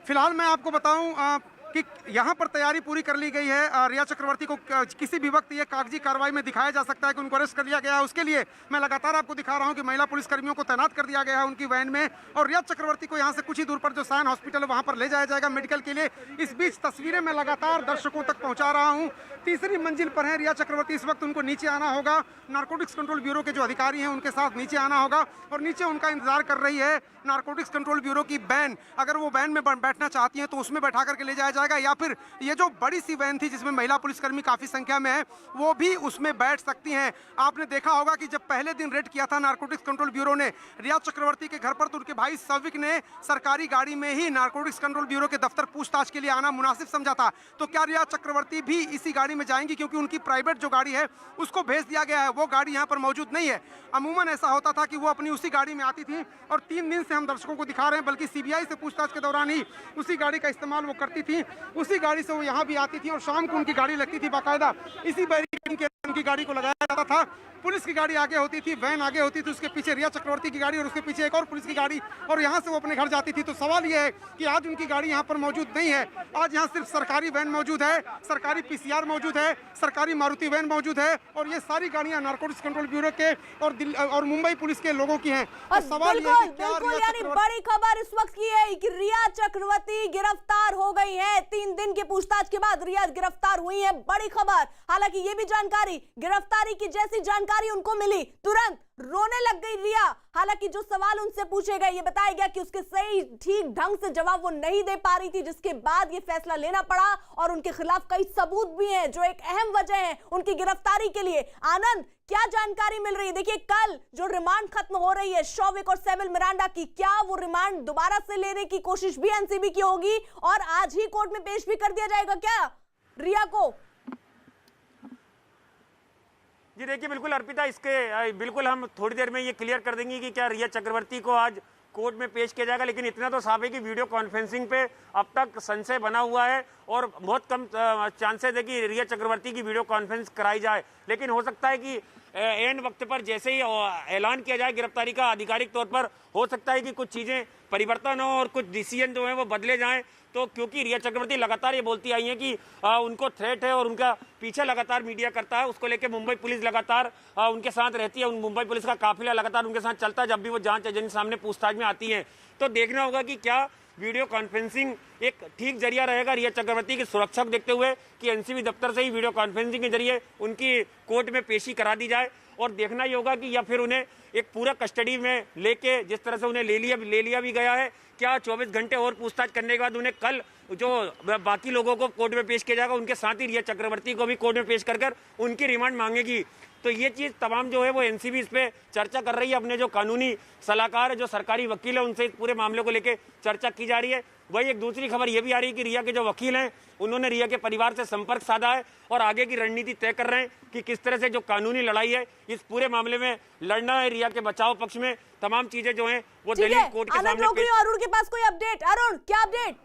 फिलहाल मैं आपको बताऊं, कि यहाँ पर तैयारी पूरी कर ली गई है। रिया चक्रवर्ती को किसी भी वक्त ये कागजी कार्रवाई में दिखाया जा सकता है कि उनको अरेस्ट कर लिया गया है। उसके लिए मैं लगातार आपको दिखा रहा हूँ कि महिला पुलिसकर्मियों को तैनात कर दिया गया है उनकी वैन में, और रिया चक्रवर्ती को यहाँ से कुछ ही दूर पर जो सायन हॉस्पिटल है वहाँ पर ले जाया जाएगा मेडिकल के लिए। इस बीच तस्वीरें मैं लगातार दर्शकों तक पहुँचा रहा हूँ। तीसरी मंजिल पर है रिया चक्रवर्ती, इस वक्त उनको नीचे आना होगा। नारकोटिक्स कंट्रोल ब्यूरो के जो अधिकारी हैं उनके साथ नीचे आना होगा, और नीचे उनका इंतजार कर रही है नारकोटिक्स कंट्रोल ब्यूरो की वैन। अगर वो वैन में बैठना चाहती हैं तो उसमें बैठा करके ले जाया जाएगा, या फिर ये जो बड़ी सी वैन थी जिसमें महिला पुलिसकर्मी काफ़ी संख्या में है वो भी उसमें बैठ सकती हैं। आपने देखा होगा कि जब पहले दिन रेड किया था नारकोटिक्स कंट्रोल ब्यूरो ने रिया चक्रवर्ती के घर पर, तो उनके भाई सौविक ने सरकारी गाड़ी में ही नारकोटिक्स कंट्रोल ब्यूरो के दफ्तर पूछताछ के लिए आना मुनासिब समझा था। तो क्या रिया चक्रवर्ती भी इसी गाड़ी में जाएंगी, क्योंकि उनकी प्राइवेट जो गाड़ी है उसको भेज दिया गया है, वो गाड़ी यहाँ पर मौजूद नहीं है। अमूमन ऐसा होता था कि वो अपनी उसी गाड़ी में आती थी, और 3 दिन से हम दर्शकों को दिखा रहे हैं, बल्कि सीबीआई से पूछताछ के दौरान ही उसी गाड़ी का इस्तेमाल वो करती थी। उसी गाड़ी से वो यहाँ भी आती थी, और शाम को उनकी गाड़ी लगती थी बाकायदा इसी बैरिकेड के उनकी गाड़ी को लगाया जाता था। पुलिस की गाड़ी आगे होती थी, वैन आगे होती थी, उसके पीछे रिया चक्रवर्ती की गाड़ी और उसके पीछे एक और पुलिस की गाड़ी, और यहाँ से वो अपने घर जाती थी। तो सवाल ये है कि आज उनकी गाड़ी यहाँ पर मौजूद नहीं है। आज यहाँ सिर्फ सरकारी वैन मौजूद है, सरकारी पीसीआर मौजूद है, सरकारी मारुति वैन मौजूद है, और ये सारी गाड़ियाँ नारकोटिक्स कंट्रोल ब्यूरो के और मुंबई पुलिस के लोगों की हैं। और सवाल ये है कि बिल्कुल यानी बड़ी खबर इस वक्त की है कि रिया चक्रवर्ती गिरफ्तार हो गई है। 3 दिन की पूछताछ के बाद रिया गिरफ्तार हुई है, बड़ी खबर। हालांकि ये भी जानकारी, गिरफ्तारी की जैसी जानकारी उनको मिली तुरंत रोने लग गई रिया। हालांकि जो सवाल उनसे पूछे गए ये बताया गया कि उसके सही ठीक ढंग से जवाब वो नहीं दे पा रही थी, जिसके बाद ये फैसला लेना पड़ा, और उनके खिलाफ कई सबूत भी हैं जो एक अहम वजह है उनकी गिरफ्तारी के लिए। आनंद, क्या जानकारी मिल रही है? देखिए, कल जो रिमांड खत्म हो रही है शौविक और सेविल मिरांडा की, क्या वो रिमांड दोबारा से लेने की कोशिश भी एनसीबी की होगी, और आज ही कोर्ट में पेश भी कर दिया जाएगा क्या रिया को? जी देखिए, बिल्कुल अर्पिता, इसके बिल्कुल हम थोड़ी देर में ये क्लियर कर देंगे कि क्या रिया चक्रवर्ती को आज कोर्ट में पेश किया जाएगा। लेकिन इतना तो साफ है कि वीडियो कॉन्फ्रेंसिंग पे अब तक संशय बना हुआ है, और बहुत कम चांसेस है कि रिया चक्रवर्ती की वीडियो कॉन्फ्रेंस कराई जाए। लेकिन हो सकता है कि एंड वक्त पर जैसे ही ऐलान किया जाए गिरफ्तारी का आधिकारिक तौर पर, हो सकता है कि कुछ चीज़ें परिवर्तन हो और कुछ डिसीजन जो है वो बदले जाएं। तो क्योंकि रिया चक्रवर्ती लगातार ये बोलती आई है कि उनको थ्रेट है और उनका पीछे लगातार मीडिया करता है, उसको लेके मुंबई पुलिस लगातार उनके साथ रहती है। मुंबई पुलिस का काफिला लगातार उनके साथ चलता है जब भी वो जांच एजेंसी सामने पूछताछ में आती है। तो देखना होगा कि क्या वीडियो कॉन्फ्रेंसिंग एक ठीक जरिया रहेगा रिया चक्रवर्ती की सुरक्षा को देखते हुए, कि एनसीबी दफ्तर से ही वीडियो कॉन्फ्रेंसिंग के जरिए उनकी कोर्ट में पेशी करा दी जाए। और देखना ही होगा कि या फिर उन्हें एक पूरा कस्टडी में लेके, जिस तरह से उन्हें ले लिया भी गया है, क्या 24 घंटे और पूछताछ करने के बाद उन्हें कल जो बाकी लोगों को कोर्ट में पेश किया जाएगा, उनके साथ ही रिया चक्रवर्ती को भी कोर्ट में पेश कर उनकी रिमांड मांगेगी। तो ये चीज़ तमाम जो है वो एनसीबी इस पे चर्चा कर रही है। अपने जो कानूनी सलाहकार है, जो सरकारी वकील है, उनसे इस पूरे मामले को लेकर चर्चा की जा रही है। वही एक दूसरी खबर ये भी आ रही है कि रिया के जो वकील हैं उन्होंने रिया के परिवार से संपर्क साधा है और आगे की रणनीति तय कर रहे हैं कि किस तरह से जो कानूनी लड़ाई है इस पूरे मामले में लड़ना है। रिया के बचाव पक्ष में तमाम चीजें जो हैं वो दिल्ली कोर्ट के सामने पेश। अरुण के पास कोई अपडेट? अरुण, क्या अपडेट?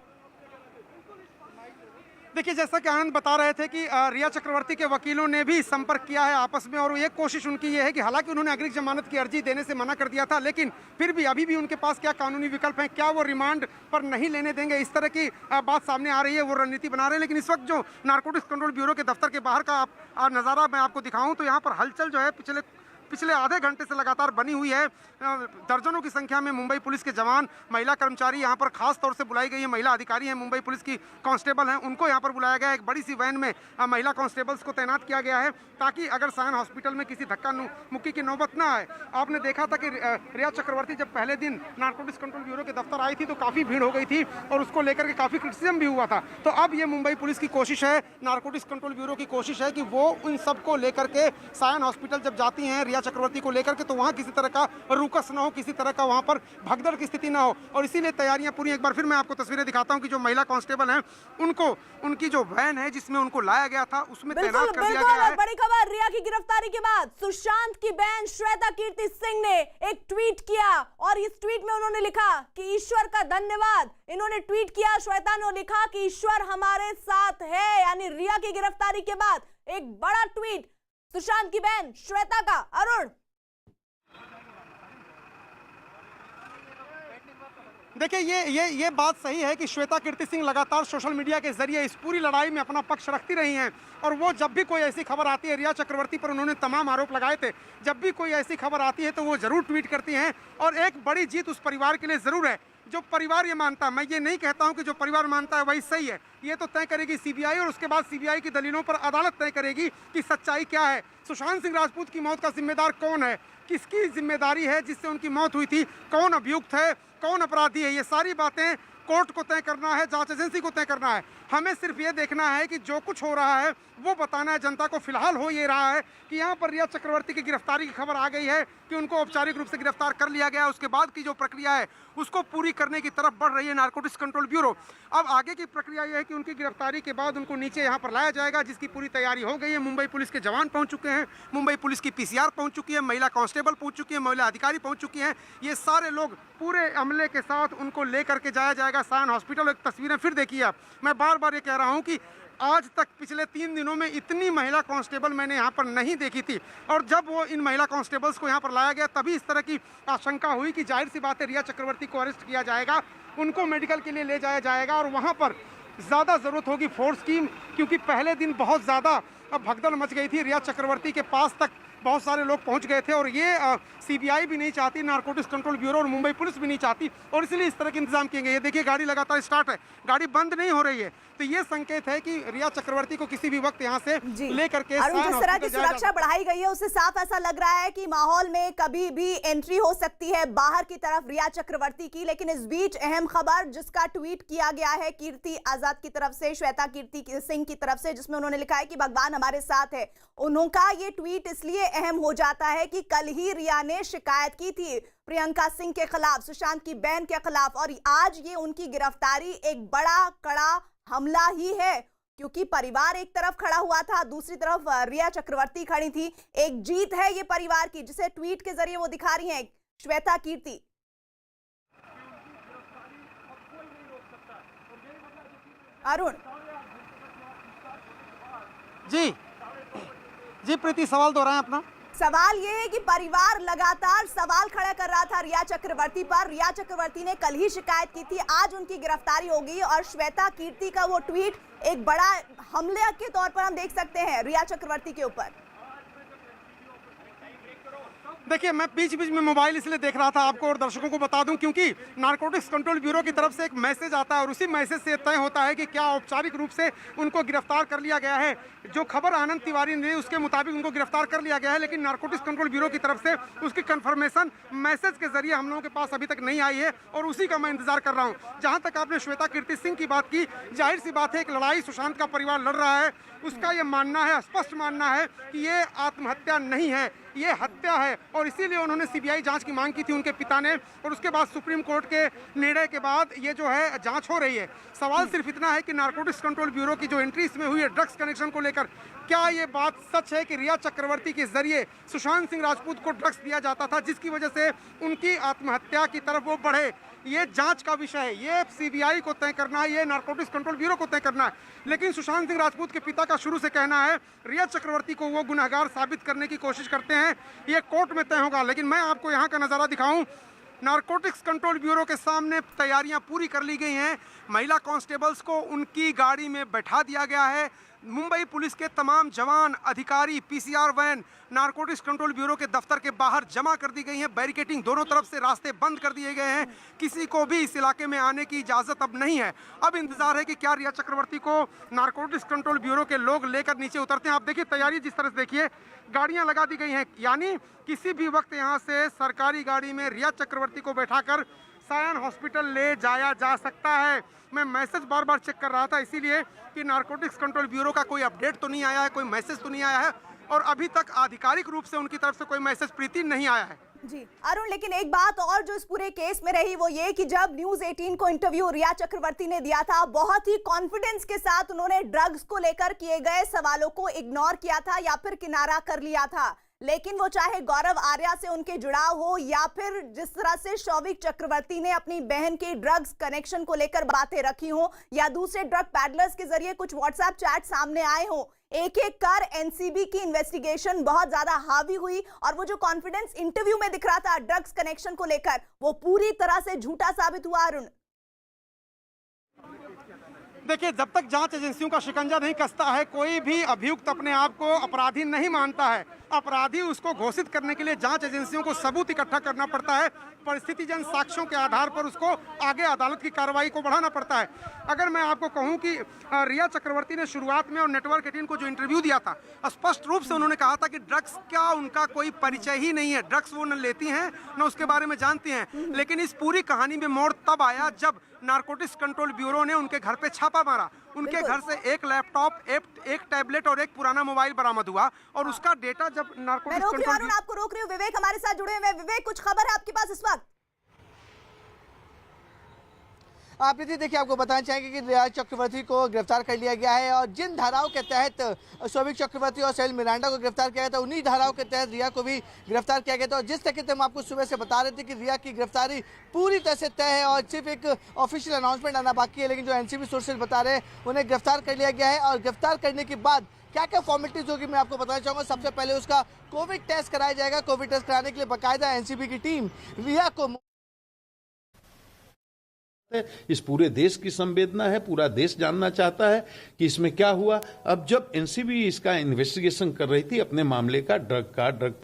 देखिए, जैसा कि आनंद बता रहे थे कि रिया चक्रवर्ती के वकीलों ने भी संपर्क किया है आपस में, और एक कोशिश उनकी ये है कि हालांकि उन्होंने अग्रिम जमानत की अर्जी देने से मना कर दिया था, लेकिन फिर भी अभी भी उनके पास क्या कानूनी विकल्प हैं, क्या वो रिमांड पर नहीं लेने देंगे, इस तरह की बात सामने आ रही है। वो रणनीति बना रहे हैं। लेकिन इस वक्त जो नारकोटिक्स कंट्रोल ब्यूरो के दफ्तर के बाहर का नज़ारा मैं आपको दिखाऊं तो यहाँ पर हलचल जो है पिछले आधे घंटे से लगातार बनी हुई है। दर्जनों की संख्या में मुंबई पुलिस के जवान, महिला कर्मचारी यहाँ पर खास तौर से बुलाई गई है। महिला अधिकारी हैं, मुंबई पुलिस की कांस्टेबल हैं, उनको यहाँ पर बुलाया गया है। एक बड़ी सी वैन में महिला कांस्टेबल्स को तैनात किया गया है ताकि अगर सायन हॉस्पिटल में किसी धक्का मुक्की की नौबत ना आए। आपने देखा था कि रिया चक्रवर्ती जब पहले दिन नारकोटिक्स कंट्रोल ब्यूरो के दफ्तर आई थी तो काफ़ी भीड़ हो गई थी और उसको लेकर के काफ़ी क्रिटिसिज्म भी हुआ था। तो अब ये मुंबई पुलिस की कोशिश है, नारकोटिक्स कंट्रोल ब्यूरो की कोशिश है कि वो उन सबको लेकर के सायन हॉस्पिटल जब जाती हैं रिया चक्रवर्ती को लेकर के, तो वहाँ किसी तरह का रुकस ना हो, किसी तरह का वहाँ पर भगदड़ की स्थिति ना हो, और इसीलिए तैयारियां पूरी। एक बार फिर मैं आपको तस्वीरें दिखाता हूँ कि जो महिला कांस्टेबल हैं उनको उनकी जो वैन है जिसमें उनको लाया गया था उसमें तैनात कर दिया गया है। बड़ी खबर, रिया की गिरफ्तारी के बाद सुशांत की बहन श्वेता कीर्ति सिंह ने एक ट्वीट किया और इस ट्वीट में उन्होंने लिखा कि ईश्वर का धन्यवाद। इन्होंने ट्वीट किया, श्वेता ने लिखा कि ईश्वर हमारे साथ है। यानी रिया की गिरफ्तारी के बाद एक बड़ा ट्वीट सुशांत की बहन श्वेता का। अरुण, देखिए ये बात सही है कि श्वेता कीर्ति सिंह लगातार सोशल मीडिया के जरिए इस पूरी लड़ाई में अपना पक्ष रखती रही हैं और वो जब भी कोई ऐसी खबर आती है, रिया चक्रवर्ती पर उन्होंने तमाम आरोप लगाए थे, जब भी कोई ऐसी खबर आती है तो वो जरूर ट्वीट करती हैं और एक बड़ी जीत उस परिवार के लिए जरूर है। जो परिवार ये मानता है, मैं ये नहीं कहता हूं कि जो परिवार मानता है वही सही है, ये तो तय करेगी सीबीआई और उसके बाद सीबीआई की दलीलों पर अदालत तय करेगी कि सच्चाई क्या है। सुशांत सिंह राजपूत की मौत का जिम्मेदार कौन है, किसकी जिम्मेदारी है जिससे उनकी मौत हुई थी, कौन अभियुक्त है, कौन अपराधी है, ये सारी बातें कोर्ट को तय करना है, जांच एजेंसी को तय करना है। हमें सिर्फ ये देखना है कि जो कुछ हो रहा है वो बताना है जनता को। फिलहाल हो ये रहा है कि यहाँ पर रिया चक्रवर्ती की गिरफ्तारी की खबर आ गई है कि उनको औपचारिक रूप से गिरफ्तार कर लिया गया। उसके बाद की जो प्रक्रिया है उसको पूरी करने की तरफ बढ़ रही है नारकोटिक्स कंट्रोल ब्यूरो। अब आगे की प्रक्रिया यह है कि उनकी गिरफ्तारी के बाद उनको नीचे यहाँ पर लाया जाएगा, जिसकी पूरी तैयारी हो गई है। मुंबई पुलिस के जवान पहुँच चुके हैं, मुंबई पुलिस की पीसीआर पहुँच चुकी है, महिला कांस्टेबल पहुँच चुकी है, महिला अधिकारी पहुँच चुकी हैं। ये सारे लोग पूरे अमले के साथ उनको लेकर के जाया जाएगा सायन हॉस्पिटल। एक तस्वीरें फिर देखिए आप, मैं बार बार ये कह रहा हूँ कि आज तक पिछले 3 दिनों में इतनी महिला कांस्टेबल मैंने यहाँ पर नहीं देखी थी और जब वो इन महिला कांस्टेबल्स को यहाँ पर लाया गया तभी इस तरह की आशंका हुई कि जाहिर सी बात है रिया चक्रवर्ती को अरेस्ट किया जाएगा, उनको मेडिकल के लिए ले जाया जाएगा और वहाँ पर ज़्यादा ज़रूरत होगी फोर्स की, क्योंकि पहले दिन बहुत ज़्यादा भगदड़ मच गई थी। रिया चक्रवर्ती के पास तक बहुत सारे लोग पहुंच गए थे और ये सीबीआई भी नहीं चाहती, नारकोटिक्स कंट्रोल ब्यूरो और मुंबई पुलिस भी नहीं चाहती और इसलिए इस तरह के इंतजाम किए गए। ये देखिए गाड़ी लगातार स्टार्ट है, गाड़ी बंद नहीं हो रही है, तो ये संकेत है कि रिया चक्रवर्ती को किसी भी वक्त यहाँ से लेकर के जिस तरह की सुरक्षा बढ़ाई गई है उससे साफ ऐसा लग रहा है कि माहौल में कभी भी एंट्री हो सकती है बाहर की तरफ रिया चक्रवर्ती की। लेकिन इस बीच अहम खबर जिसका ट्वीट किया गया है कीर्ति आजाद की तरफ से, श्वेता कीर्ति सिंह की तरफ से, जिसमें उन्होंने लिखा है कि भगवान हमारे साथ है। उनका ये ट्वीट इसलिए अहम हो जाता है कि कल ही रिया ने शिकायत की थी प्रियंका सिंह के खिलाफ, सुशांत की बहन के खिलाफ, और आज ये उनकी गिरफ्तारी एक बड़ा कड़ा हमला ही है, क्योंकि परिवार एक तरफ खड़ा हुआ था, दूसरी तरफ रिया चक्रवर्ती खड़ी थी। एक जीत है ये परिवार की, जिसे ट्वीट के जरिए वो दिखा रही हैं श्वेता कीर्ति। अरुण जी प्रीति, सवाल दोहराएं अपना। सवाल ये है कि परिवार लगातार सवाल खड़ा कर रहा था रिया चक्रवर्ती पर। रिया चक्रवर्ती ने कल ही शिकायत की थी, आज उनकी गिरफ्तारी होगी और श्वेता कीर्ति का वो ट्वीट एक बड़ा हमले के तौर पर हम देख सकते हैं रिया चक्रवर्ती के ऊपर। देखिए, मैं बीच बीच में मोबाइल इसलिए देख रहा था, आपको और दर्शकों को बता दूं, क्योंकि नारकोटिक्स कंट्रोल ब्यूरो की तरफ से एक मैसेज आता है और उसी मैसेज से तय होता है कि क्या औपचारिक रूप से उनको गिरफ्तार कर लिया गया है। जो खबर आनंद तिवारी ने दी उसके मुताबिक उनको गिरफ्तार कर लिया गया है, लेकिन नारकोटिक्स कंट्रोल ब्यूरो की तरफ से उसकी कंफर्मेशन मैसेज के जरिए हम लोगों के पास अभी तक नहीं आई है और उसी का मैं इंतजार कर रहा हूँ। जहाँ तक आपने श्वेता कीर्ति सिंह की बात की, जाहिर सी बात है एक लड़ाई सुशांत का परिवार लड़ रहा है, उसका ये मानना है, स्पष्ट मानना है कि ये आत्महत्या नहीं है, ये हत्या है और इसीलिए उन्होंने सीबीआई जांच की मांग की थी उनके पिता ने और उसके बाद सुप्रीम कोर्ट के निर्णय के बाद ये जो है जांच हो रही है। सवाल सिर्फ इतना है कि नारकोटिक्स कंट्रोल ब्यूरो की जो एंट्री इसमें हुई है ड्रग्स कनेक्शन को लेकर, क्या ये बात सच है कि रिया चक्रवर्ती के जरिए सुशांत सिंह राजपूत को ड्रग्स दिया जाता था जिसकी वजह से उनकी आत्महत्या की तरफ वो बढ़े? ये जांच का विषय है, ये सीबीआई को तय करना है, ये नारकोटिक्स कंट्रोल ब्यूरो को तय करना है। लेकिन सुशांत सिंह राजपूत के पिता का शुरू से कहना है रिया चक्रवर्ती को वो गुनहगार साबित करने की कोशिश करते हैं, ये कोर्ट में तय होगा। लेकिन मैं आपको यहाँ का नज़ारा दिखाऊं, नारकोटिक्स कंट्रोल ब्यूरो के सामने तैयारियां पूरी कर ली गई हैं। महिला कांस्टेबल्स को उनकी गाड़ी में बैठा दिया गया है। मुंबई पुलिस के तमाम जवान, अधिकारी, PCR van narcotics control bureau के दफ्तर के बाहर जमा कर दी गई है। बैरिकेटिंग, दोनों तरफ से रास्ते बंद कर दिए गए हैं, किसी को भी इस इलाके में आने की इजाज़त अब नहीं है। अब इंतजार है कि क्या रिया चक्रवर्ती को नारकोटिक्स कंट्रोल ब्यूरो के लोग लेकर नीचे उतरते हैं। आप देखिए तैयारी जिस तरह से, देखिए गाड़ियां लगा दी गई हैं, यानी किसी भी वक्त यहां से सरकारी गाड़ी में रिया चक्रवर्ती को बैठाकर सायन हॉस्पिटल ले जाया जा सकता है। मैं मैसेज बार बार चेक कर रहा था इसीलिए कि नारकोटिक्स कंट्रोल ब्यूरो का कोई अपडेट तो नहीं आया है, कोई मैसेज तो नहीं आया है और अभी तक आधिकारिक रूप से उनकी तरफ से कोई मैसेज प्रीति नहीं आया है। जी अरुण, लेकिन एक बात और जो इस पूरे केस में रही वो ये कि जब न्यूज़ 18 को इंटरव्यू रिया चक्रवर्ती ने दिया था, बहुत ही कॉन्फिडेंस के साथ उन्होंने ड्रग्स को लेकर किए गए सवालों को इग्नोर किया था या फिर किनारा कर लिया था। लेकिन वो चाहे गौरव आर्या से उनके जुड़ाव हो या फिर जिस तरह से शौविक चक्रवर्ती ने अपनी बहन के ड्रग्स कनेक्शन को लेकर बातें रखी हो या दूसरे ड्रग पैडलर्स के जरिए कुछ व्हाट्सएप चैट सामने आए हो, एक एक कर एनसीबी की इन्वेस्टिगेशन बहुत ज्यादा हावी हुई और वो जो कॉन्फिडेंस इंटरव्यू में दिख रहा था ड्रग्स कनेक्शन को लेकर वो पूरी तरह से झूठा साबित हुआ। अरुण, देखिए, जब तक जांच एजेंसियों का शिकंजा नहीं कसता है, कोई भी अभियुक्त अपने आप को अपराधी नहीं मानता है। अपराधी उसको घोषित करने के लिए जांच एजेंसियों को सबूत इकट्ठा करना पड़ता है, परिस्थितिजन्य साक्ष्यों के आधार पर उसको आगे अदालत की कार्रवाई को बढ़ाना पड़ता है। अगर मैं आपको कहूं कि रिया चक्रवर्ती ने शुरुआत में और नेटवर्क 18 को जो इंटरव्यू दिया था, स्पष्ट रूप से उन्होंने कहा था कि ड्रग्स का उनका कोई परिचय ही नहीं है, ड्रग्स वो न लेती हैं न उसके बारे में जानती हैं। लेकिन इस पूरी कहानी में मोड़ तब आया जब नारकोटिक्स कंट्रोल ब्यूरो ने उनके घर पे छापा मारा। उनके घर से एक लैपटॉप, एक टैबलेट और एक पुराना मोबाइल बरामद हुआ और उसका डेटा जब नारकोटिक्स कंट्रोल, आपको रोक रही हूँ, विवेक हमारे साथ जुड़े हुए हैं। विवेक, कुछ खबर है आपके पास इस वक्त? प्रीति, देखिए, आपको बताना चाहेंगे कि रिया चक्रवर्ती को गिरफ्तार कर लिया गया है और जिन धाराओं के तहत सौविक चक्रवर्ती और सैल मिरांडा को गिरफ्तार किया गया था, उन्हीं धाराओं के तहत रिया को भी गिरफ्तार किया गया था। और जिस तरीके से हम आपको सुबह से बता रहे थे कि रिया की गिरफ्तारी पूरी तरह से तय है और सिर्फ एक ऑफिशियल अनाउंसमेंट आना बाकी है, लेकिन जो एनसीबी सोर्सेज बता रहे हैं उन्हें गिरफ्तार कर लिया गया है। और गिरफ्तार करने के बाद क्या क्या फॉर्मेलिटीज होगी मैं आपको बताना चाहूँगा। सबसे पहले उसका कोविड टेस्ट कराया जाएगा। कोविड टेस्ट कराने के लिए बाकायदा एनसीबी की टीम रिया को, इस पूरे देश की संवेदना है, पूरा देश जानना चाहता है कि इसमें क्या हुआ। अब जब एनसीबी इसका इन्वेस्टिगेशन कर रही थी अपने मामले का, ड्रग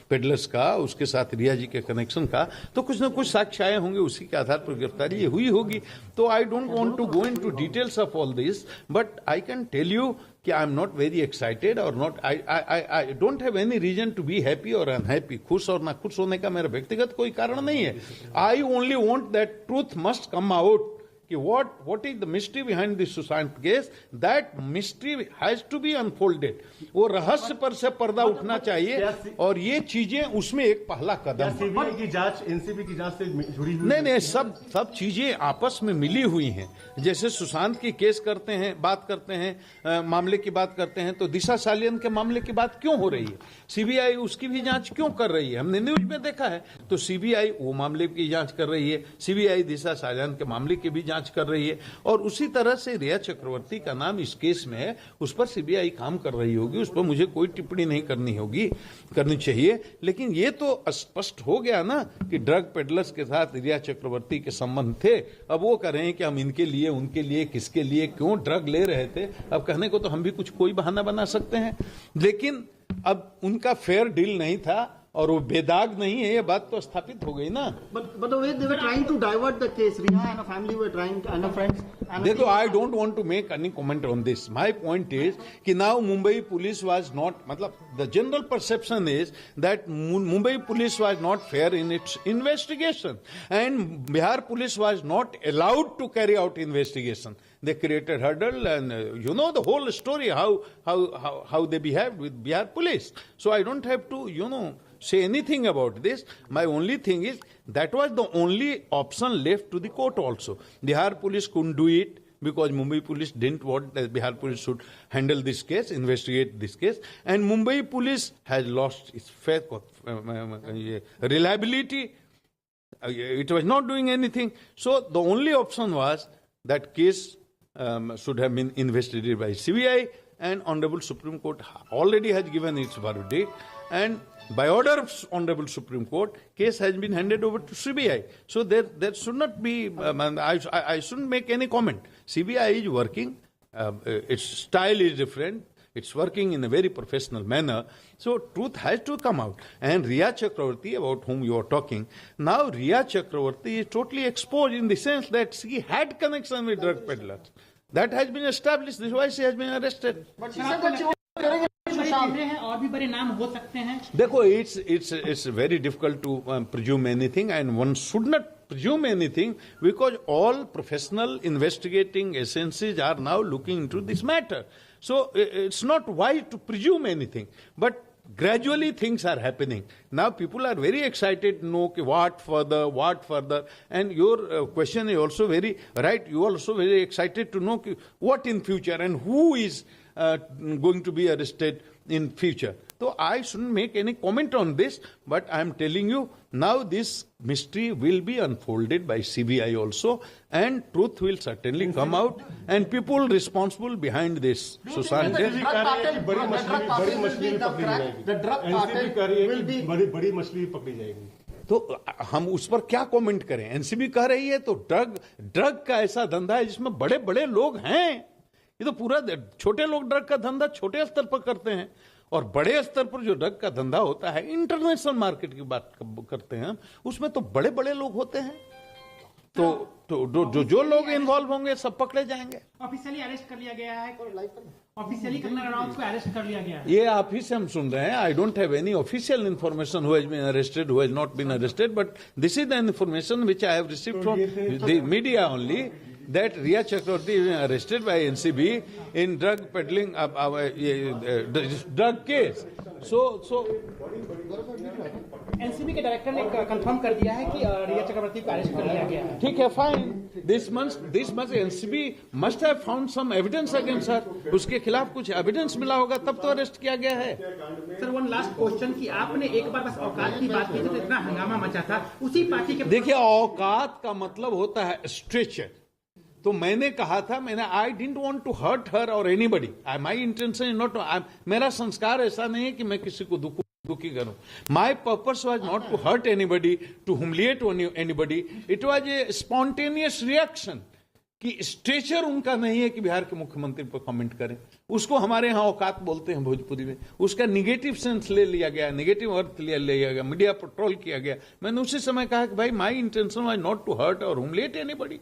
पेडलर्स का, उसके साथ रिया जी के कनेक्शन का, तो कुछ ना कुछ साक्ष्य आए होंगे, उसी के आधार पर गिरफ्तारी ये हुई होगी। तो I don't want to go into details of all this, but I can tell you कि I am not very excited और not, I don't have any reason to be happy और अनहैप्पी। खुश और ना खुश होने का मेरा व्यक्तिगत कोई कारण नहीं है। I only want that truth must come out कि what is the mystery behind this Sushant case, that mystery has to be unfolded। वो रहस्य पर से पर्दा उठना चाहिए और ये चीजें उसमें एक पहला कदम। सीबीआई की जांच एनसीबी की जांच से जुड़ी हुई नहीं, सब चीजें आपस में मिली हुई हैं। जैसे सुशांत की केस करते हैं, बात करते हैं, मामले की बात करते हैं, तो दिशा सालियन के मामले की बात क्यों हो रही है? सीबीआई उसकी भी जांच क्यों कर रही है? हमने न्यूज में देखा है। तो सीबीआई वो मामले की जांच कर रही है, सीबीआई दिशा सालियन के मामले की भी जांच कर रही है, और उसी तरह से रिया चक्रवर्ती का नाम इस केस में है, उस पर सीबीआई काम कर रही होगी। उस पर मुझे कोई टिप्पणी नहीं करनी चाहिए। लेकिन ये तो स्पष्ट हो गया ना कि ड्रग पेडलर्स के साथ रिया चक्रवर्ती के संबंध थे। अब वो कह रहे हैं कि हम इनके लिए, उनके लिए, किसके लिए, क्यों ड्रग ले रहे थे। अब कहने को तो हम भी कोई बहाना बना सकते हैं, लेकिन अब उनका फेयर डील नहीं था और वो बेदाग नहीं है, ये बात तो स्थापित हो गई ना। But the way they were trying to divert the case, Riya and her family were trying, and her friends. देखो, I don't want to make any comment on this. My point is कि now Mumbai police was not, मतलब the general perception is that Mumbai police was not fair in its investigation, and Bihar police was not allowed to carry out investigation. They created hurdle, and you know the whole story how they behaved with Bihar police. So I don't have to say anything about this. My only thing is that was the only option left to the court also. Bihar police couldn't do it because Mumbai police didn't want that Bihar police should handle this case, investigate this case, and Mumbai police has lost its faith, reliability. It was not doing anything. So the only option was that case should have been investigated by CBI, and Honorable Supreme Court already has given its verdict, and by order of Honorable Supreme Court, case has been handed over to CBI. So there should not be, I shouldn't make any comment. CBI is working, its style is different, it's working in a very professional manner, so truth has to come out. And Riya Chakravarti, about whom you are talking, now Riya Chakravarti is totally exposed in the sense that she had connection with drug peddlers. That has been established, this is why she has been arrested. और भी बड़े नाम हो सकते हैं। देखो, it's very difficult to presume anything, and one should not presume anything because all professional investigating agencies are now looking into this matter. So it's not wise to presume anything, but gradually things are happening. Now people are very excited to know what further, and your question is also very right. You are also very excited to know what in future and who is going to be arrested in future. So I shouldn't make any comment on this, but I am telling you now this mystery will be unfolded by CBI also, and truth will certainly come out, and people responsible behind this. Sushant The drug cartel will be बड़ी मछली पकड़ी जाएगी। तो हम उस पर क्या comment करें? एनसीबी कह रही है तो ड्रग का ऐसा धंधा है जिसमें बड़े बड़े लोग हैं। ये तो पूरा छोटे लोग ड्रग का धंधा छोटे स्तर पर करते हैं, और बड़े स्तर पर जो ड्रग का धंधा होता है, इंटरनेशनल मार्केट की बात करते हैं, उसमें तो बड़े बड़े लोग होते हैं। तो जो लोग इन्वॉल्व होंगे सब पकड़े जाएंगे। ऑफिशियली अरेस्ट कर लिया गया है, ऑफिशियली कंगना रनौत को अरेस्ट कर लिया गया है। ये आप ही से हम सुन रहे हैं। I don't have any official information who has been arrested, who has not been arrested, but this is the information which I have received from the media only, that Riya Chakravarti is arrested by NCB in drug peddling, drug case. So NCB के director ने confirm कर दिया है कि रिया चक्रवर्ती को arrest कर लिया गया है। ठीक है, fine. This must NCB must have found some evidence against her. उसके खिलाफ कुछ एविडेंस मिला होगा, तब तो अरेस्ट किया गया है। सर, वन लास्ट क्वेश्चन कि आपने एक बार बस औकात की बात की थी तो इतना हंगामा मचा था, उसी पार्टी के। देखिए, औकात का मतलब होता है स्ट्रेचर। तो मैंने कहा था, I didn't want to hurt her और anybody. My intention is not, मेरा संस्कार ऐसा नहीं है कि मैं किसी को दुखी करूं। My purpose was not to hurt anybody, to humiliate anybody. It was a spontaneous reaction कि स्ट्रेचर उनका नहीं है कि बिहार के मुख्यमंत्री पर कमेंट करें। उसको हमारे यहाँ औकात बोलते हैं भोजपुरी में। उसका निगेटिव सेंस ले लिया गया, निगेटिव अर्थ ले लिया गया, मीडिया पर ट्रोल किया गया। मैंने उसी समय कहा कि भाई, my intention was not to hurt और ह्यूमिलिएट एनीबडी।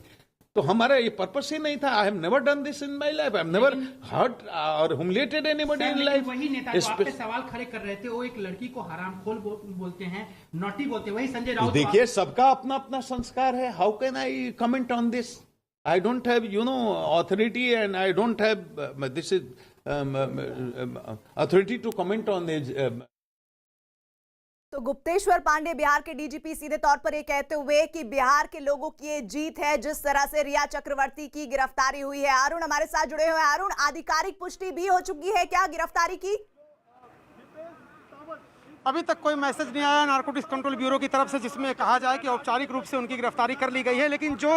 तो हमारा ये पर्पस ही नहीं था। I have never done this in my life. I have never hurt और ह्यूमिलिएटेड एनीबॉडी इन लाइफ। वही नेता जो आप पे सवाल खड़े कर रहे थे, वो एक लड़की को हरामखोर बोलते हैं, नॉटी बोलते हैं, वही संजय राउत। देखिए, सबका अपना अपना संस्कार है। How can I comment on this? I don't have authority, and I don't have this is authority to comment on this. तो गुप्तेश्वर पांडे बिहार के डीजीपी सीधे तौर पर ये कहते हुए कि बिहार के लोगों की ये जीत है जिस तरह से रिया चक्रवर्ती की गिरफ्तारी हुई है। अरुण हमारे साथ जुड़े हुए हैं। अरुण, आधिकारिक पुष्टि भी हो चुकी है क्या गिरफ्तारी की? अभी तक कोई मैसेज नहीं आया नारकोटिक्स कंट्रोल ब्यूरो की तरफ से जिसमें कहा जाए कि औपचारिक रूप से उनकी गिरफ्तारी कर ली गई है, लेकिन जो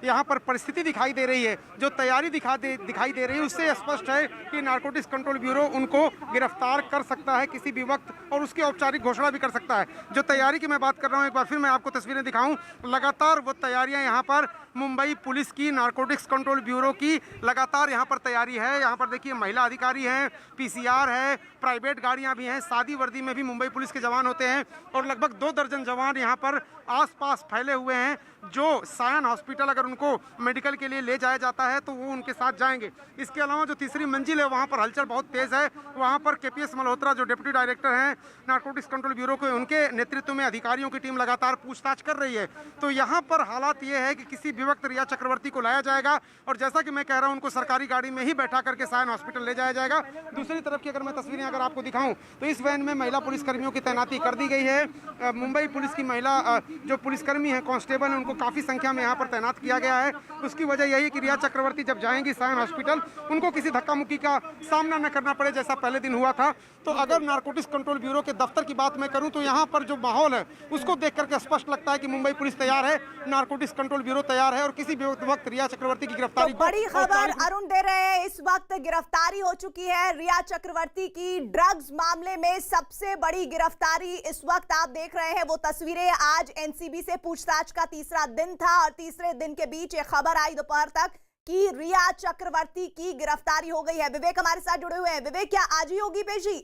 यहाँ पर परिस्थिति दिखाई दे रही है, जो तैयारी दिखाई दे रही है, उससे स्पष्ट है कि नारकोटिक्स कंट्रोल ब्यूरो उनको गिरफ्तार कर सकता है किसी भी वक्त, और उसकी औपचारिक घोषणा भी कर सकता है। जो तैयारी की मैं बात कर रहा हूँ, एक बार फिर मैं आपको तस्वीरें दिखाऊँ। लगातार वो तैयारियाँ यहाँ पर मुंबई पुलिस की, नारकोटिक्स कंट्रोल ब्यूरो की लगातार यहाँ पर तैयारी है। यहाँ पर देखिए, महिला अधिकारी हैं, पीसीआर है, प्राइवेट गाड़ियाँ भी हैं, सादी वर्दी में भी मुंबई पुलिस के जवान होते हैं, और लगभग 2 दर्जन जवान यहाँ पर आसपास फैले हुए हैं। जो सायन हॉस्पिटल अगर उनको मेडिकल के लिए ले जाया जाता है तो वो उनके साथ जाएंगे। इसके अलावा जो तीसरी मंजिल है वहाँ पर हलचल बहुत तेज़ है। वहाँ पर केपीएस मल्होत्रा जो डिप्टी डायरेक्टर हैं नारकोटिक्स कंट्रोल ब्यूरो के, उनके नेतृत्व में अधिकारियों की टीम लगातार पूछताछ कर रही है। तो यहाँ पर हालात ये है कि किसी भी वक्त रिया चक्रवर्ती को लाया जाएगा, और जैसा कि मैं कह रहा हूँ, उनको सरकारी गाड़ी में ही बैठा करके सायन हॉस्पिटल ले जाया जाएगा। दूसरी तरफ की अगर मैं तस्वीरें अगर आपको दिखाऊँ तो इस वैन में महिला पुलिसकर्मियों की तैनाती कर दी गई है। मुंबई पुलिस की महिला जो पुलिसकर्मी हैं, कांस्टेबल हैं, उनको काफ़ी संख्या में यहाँ पर तैनात किया गया है। उसकी वजह यही है कि रिया चक्रवर्ती जब जाएंगी सायन हॉस्पिटल, उनको किसी धक्का मुक्की का सामना न करना पड़े जैसा पहले दिन हुआ था। तो अगर नारकोटिक्स कंट्रोल ब्यूरो के दफ्तर की बात मैं करूं तो यहाँ पर जो माहौल है उसको देख करके स्पष्ट लगता है कि मुंबई पुलिस तैयार है, नारकोटिक्स कंट्रोल ब्यूरो तैयार है, और किसी भी वक्त रिया चक्रवर्ती की गिरफ्तारी। तो बड़ी खबर अरुण दे रहे हैं, इस वक्त गिरफ्तारी हो चुकी है रिया चक्रवर्ती की। ड्रग्स मामले में सबसे बड़ी गिरफ्तारी इस वक्त आप देख रहे हैं वो तस्वीरें। आज एनसीबी से पूछताछ का तीसरा दिन था, और तीसरे दिन के बीच ये खबर आई दोपहर तक कि रिया चक्रवर्ती की गिरफ्तारी हो गई है। विवेक हमारे साथ जुड़े हुए हैं। विवेक, क्या आज ही होगी पेशी?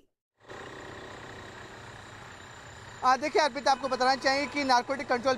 देखिए अर्पित, आपको बताना चाहिए कि नारकोटिक कंट्रोल